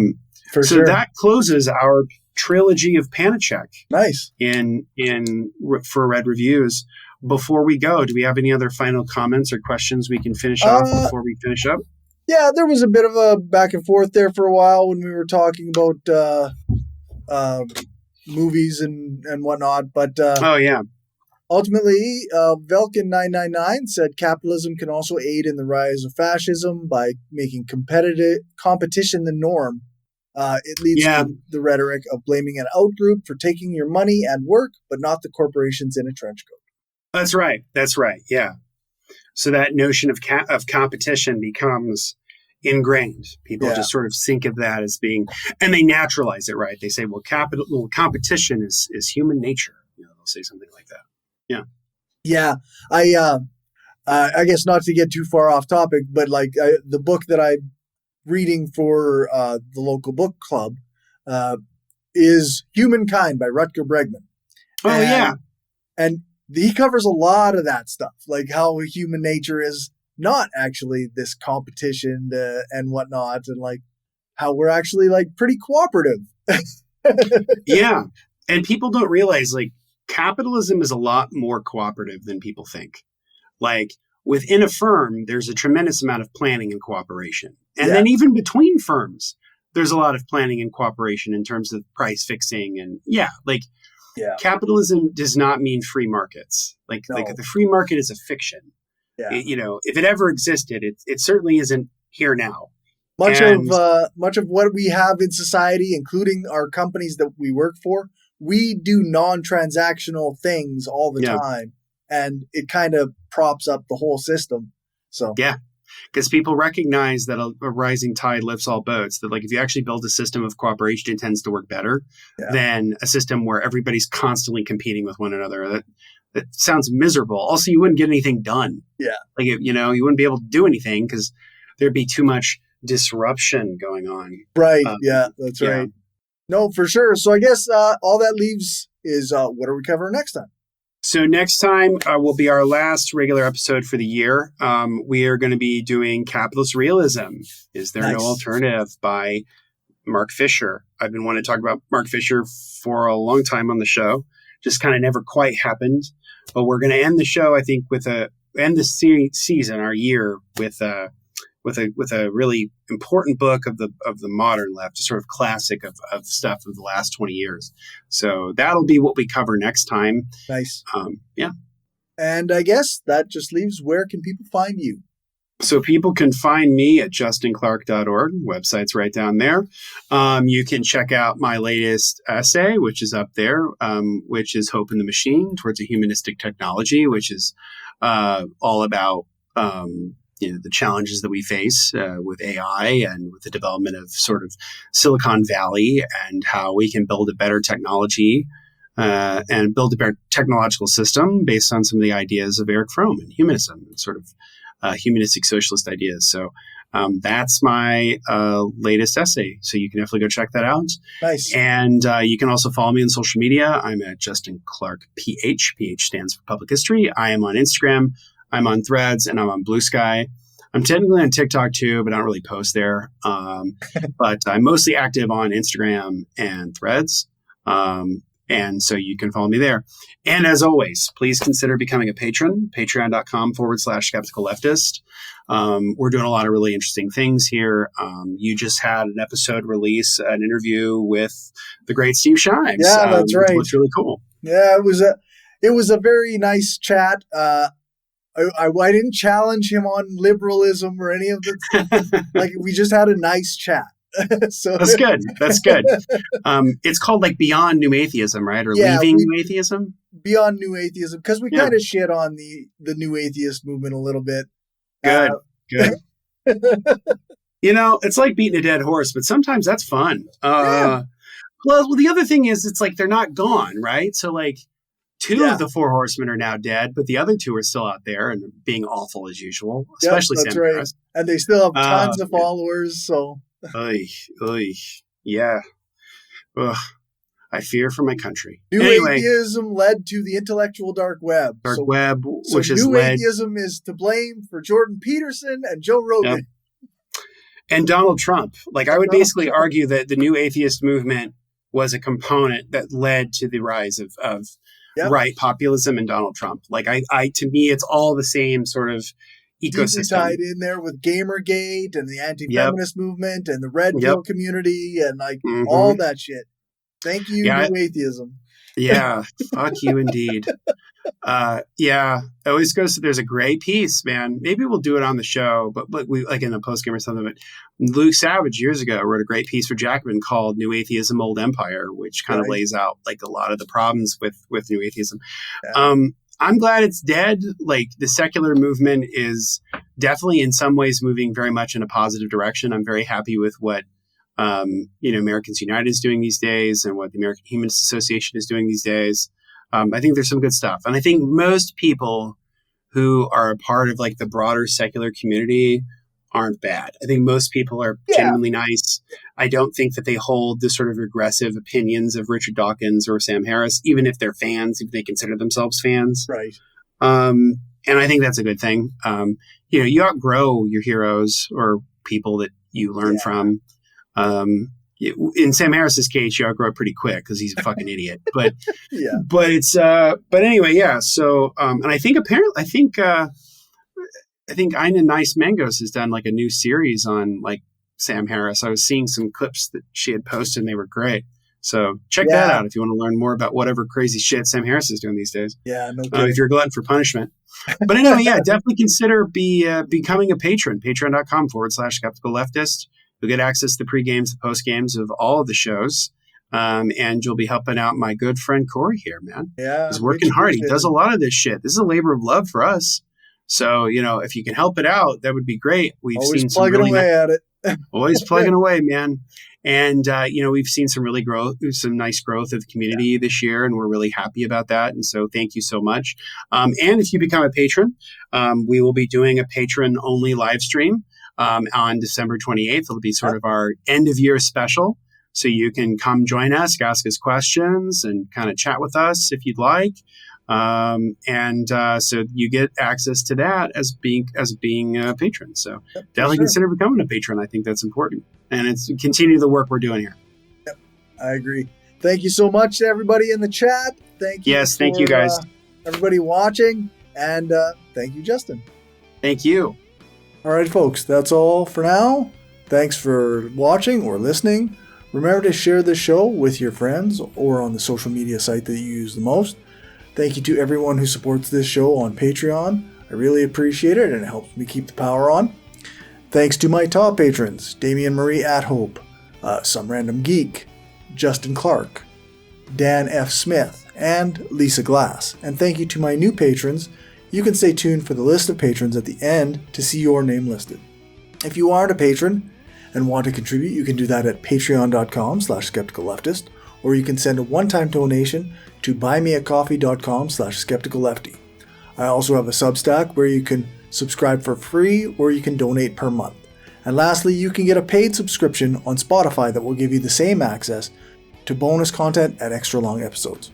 so sure. That closes our trilogy of Pannekoek. Nice. For Red Reviews. Before we go, do we have any other final comments or questions we can finish off before we finish up? Yeah, there was a bit of a back and forth there for a while when we were talking about movies and whatnot. But ultimately, Velkin999 said capitalism can also aid in the rise of fascism by making competition the norm. It leads to the rhetoric of blaming an outgroup for taking your money and work, but not the corporations in a trench coat. That's right. Yeah. So that notion of competition becomes ingrained. People just sort of think of that as being, and they naturalize it, right? They say, well, competition is human nature. They'll say something like that. Yeah. Yeah. I guess not to get too far off topic, but like the book that I'm reading for the local book club is Humankind by Rutger Bregman. And he covers a lot of that stuff, like how human nature is not actually this competition and whatnot, and like how we're actually like pretty cooperative. Yeah. And people don't realize like capitalism is a lot more cooperative than people think. Like within a firm, there's a tremendous amount of planning and cooperation. And then even between firms, there's a lot of planning and cooperation in terms of price fixing. And capitalism does not mean free markets. Like the free market is a fiction. Yeah. If it ever existed, it certainly isn't here now. Much of what we have in society, including our companies that we work for, we do non-transactional things all the time, and it kind of props up the whole system. So because people recognize that a rising tide lifts all boats. That like if you actually build a system of cooperation, it tends to work better than a system where everybody's constantly competing with one another. That sounds miserable. Also, you wouldn't get anything done. Yeah, like you wouldn't be able to do anything because there'd be too much disruption going on. Right. That's right. No, for sure. So I guess all that leaves is what are we covering next time? So next time will be our last regular episode for the year. We are going to be doing Capitalist Realism. Is There No Alternative by Mark Fisher. I've been wanting to talk about Mark Fisher for a long time on the show. Just kind of never quite happened. But we're going to end the show, I think, end the season, our year, with a really important book of the modern left, a sort of classic of stuff of the last 20 years. So that'll be what we cover next time. Nice. And I guess that just leaves, where can people find you? So people can find me at justinclark.org. Website's right down there. You can check out my latest essay, which is up there, which is Hope in the Machine Towards a Humanistic Technology, which is all about the challenges that we face with AI and with the development of sort of Silicon Valley, and how we can build a better technology and build a better technological system based on some of the ideas of Eric Fromm and humanism and sort of humanistic socialist ideas. So that's my latest essay. So you can definitely go check that out. Nice. And you can also follow me on social media. I'm at Justin Clark PH. PH stands for Public History. I am on Instagram. I'm on Threads, and I'm on Blue Sky. I'm technically on TikTok too, but I don't really post there. But I'm mostly active on Instagram and Threads. And so you can follow me there. And as always, please consider becoming a patron, patreon.com/skeptical leftist. We're doing a lot of really interesting things here. You just had an episode release, an interview with the great Steve Shives. Yeah, that's right. It's really cool. Yeah, it was a very nice chat. I didn't challenge him on liberalism or any of the like. We just had a nice chat. So That's good. That's good. It's called like Beyond New Atheism, right? Or Leaving New Atheism? Beyond New Atheism, because we kind of shit on the New Atheist movement a little bit. Good. It's like beating a dead horse, but sometimes that's fun. Well, the other thing is, it's like they're not gone, right? So like two of the four horsemen are now dead, but the other two are still out there and being awful as usual, especially that's Sam right. Harris. And they still have tons of followers. So, yeah. Ugh. I fear for my country. New atheism led to the intellectual dark web. Which has new led... atheism is to blame for Jordan Peterson and Joe Rogan. Yep. And Donald Trump. Like, I would basically argue that the new atheist movement was a component that led to the rise of right populism and Donald Trump. Like, to me, it's all the same sort of ecosystem. Deeply tied in there with Gamergate and the anti-feminist movement and the red pill community and like all that shit. Thank you, new atheism. Yeah, fuck you indeed. It always goes to, there's a great piece, man. Maybe we'll do it on the show, but we like in a post game or something. But Luke Savage years ago wrote a great piece for Jacobin called "New Atheism, Old Empire," which kind of lays out like a lot of the problems with new atheism. Yeah. I'm glad it's dead. Like, the secular movement is definitely in some ways moving very much in a positive direction. I'm very happy with what Americans United is doing these days and what the American Humanist Association is doing these days. I think there's some good stuff. And I think most people who are a part of like the broader secular community aren't bad. I think most people are genuinely nice. I don't think that they hold the sort of regressive opinions of Richard Dawkins or Sam Harris, even if they're fans, if they consider themselves fans. Right. And I think that's a good thing. You outgrow your heroes or people that you learn from. In Sam Harris's case, you outgrow it pretty quick because he's a fucking idiot. But but anyway, yeah. So and I think Ina Nice Mangos has done like a new series on like Sam Harris. I was seeing some clips that she had posted and they were great. So check that out if you want to learn more about whatever crazy shit Sam Harris is doing these days. Yeah, no kidding. If you're a glutton for punishment. But anyway, definitely consider becoming a patron. Patreon.com/skeptical leftist. You'll get access to the pre-games, the post-games of all of the shows. And you'll be helping out my good friend Corey here, man. Yeah. He's working hard. He does a lot of this shit. This is a labor of love for us. So, if you can help it out, that would be great. We've always seen some plugging away at it. Always plugging away, man. And, we've seen some nice growth of the community this year, and we're really happy about that. And so thank you so much. And if you become a patron, we will be doing a patron-only live stream on December 28th. It'll be sort of our end-of-year special. So you can come join us, ask us questions, and kind of chat with us if you'd like. So you get access to that as being a patron. So definitely consider becoming a patron. I think that's important. And it's continue the work we're doing here. Yep, I agree. Thank you so much to everybody in the chat. Thank you. Yes, thank you guys. Everybody watching. And thank you, Justin. Thank you. All right, folks, that's all for now. Thanks for watching or listening. Remember to share this show with your friends or on the social media site that you use the most. Thank you to everyone who supports this show on Patreon. I really appreciate it, and it helps me keep the power on. Thanks to my top patrons, Damian Marie Athope, Some Random Geek, Justin Clark, Dan F. Smith, and Lisa Glass. And thank you to my new patrons. You can stay tuned for the list of patrons at the end to see your name listed. If you aren't a patron and want to contribute, you can do that at patreon.com/skepticalleftist, or you can send a one-time donation to buymeacoffee.com/skepticallefty. I also have a Substack where you can subscribe for free or you can donate per month. And lastly, you can get a paid subscription on Spotify that will give you the same access to bonus content and extra long episodes.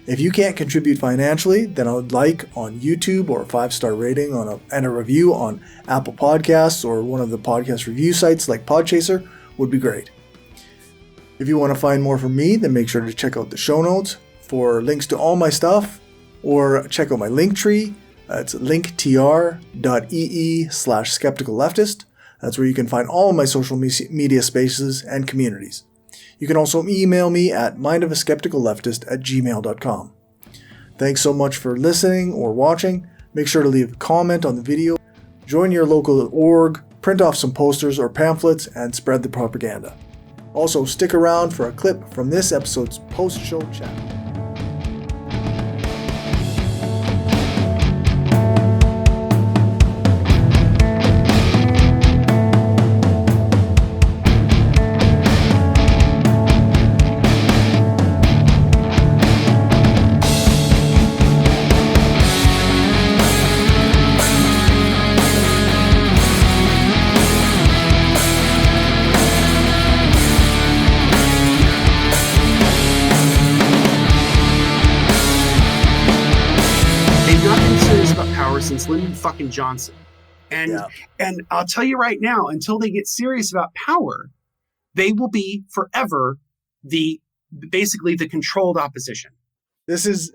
If you can't contribute financially, then I would like on YouTube or a 5-star rating and a review on Apple Podcasts or one of the podcast review sites like Podchaser would be great. If you want to find more from me, then make sure to check out the show notes for links to all my stuff, or check out my link tree. It's linktr.ee/skepticalleftist. That's where you can find all of my social media spaces and communities. You can also email me at mindofaskepticalleftist@gmail.com. Thanks so much for listening or watching. Make sure to leave a comment on the video, join your local org, print off some posters or pamphlets, and spread the propaganda. Also, stick around for a clip from this episode's post-show chat. Since Lyndon fucking Johnson. And I'll tell you right now, until they get serious about power, they will be forever basically the controlled opposition. This is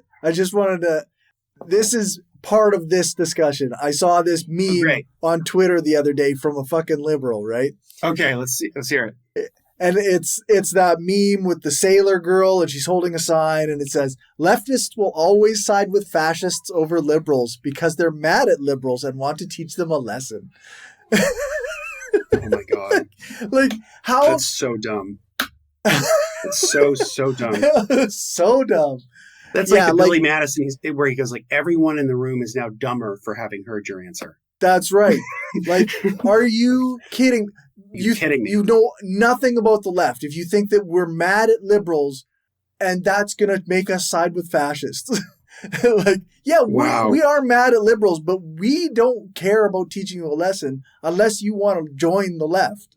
part of this discussion. I saw this meme on Twitter the other day from a fucking liberal, right? Okay, let's hear it. And it's that meme with the sailor girl and she's holding a sign and it says, leftists will always side with fascists over liberals because they're mad at liberals and want to teach them a lesson. Oh my God. Like how? That's so dumb. It's so dumb. So dumb. That's like the Billy Madison where he goes like, everyone in the room is now dumber for having heard your answer. That's right. Like, are you kidding? You kidding me? You know nothing about the left. If you think that we're mad at liberals and that's going to make us side with fascists. Like, yeah, wow. we are mad at liberals, but we don't care about teaching you a lesson unless you want to join the left.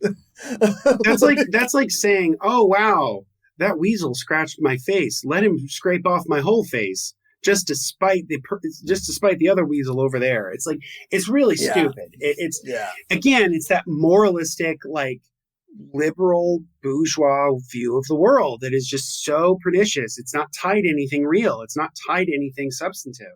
That's like saying, oh, wow, that weasel scratched my face. Let him scrape off my whole face. Just despite the other weasel over there. It's like, it's really stupid. Again, it's that moralistic, like liberal bourgeois view of the world that is just so pernicious. It's not tied to anything real. It's not tied to anything substantive.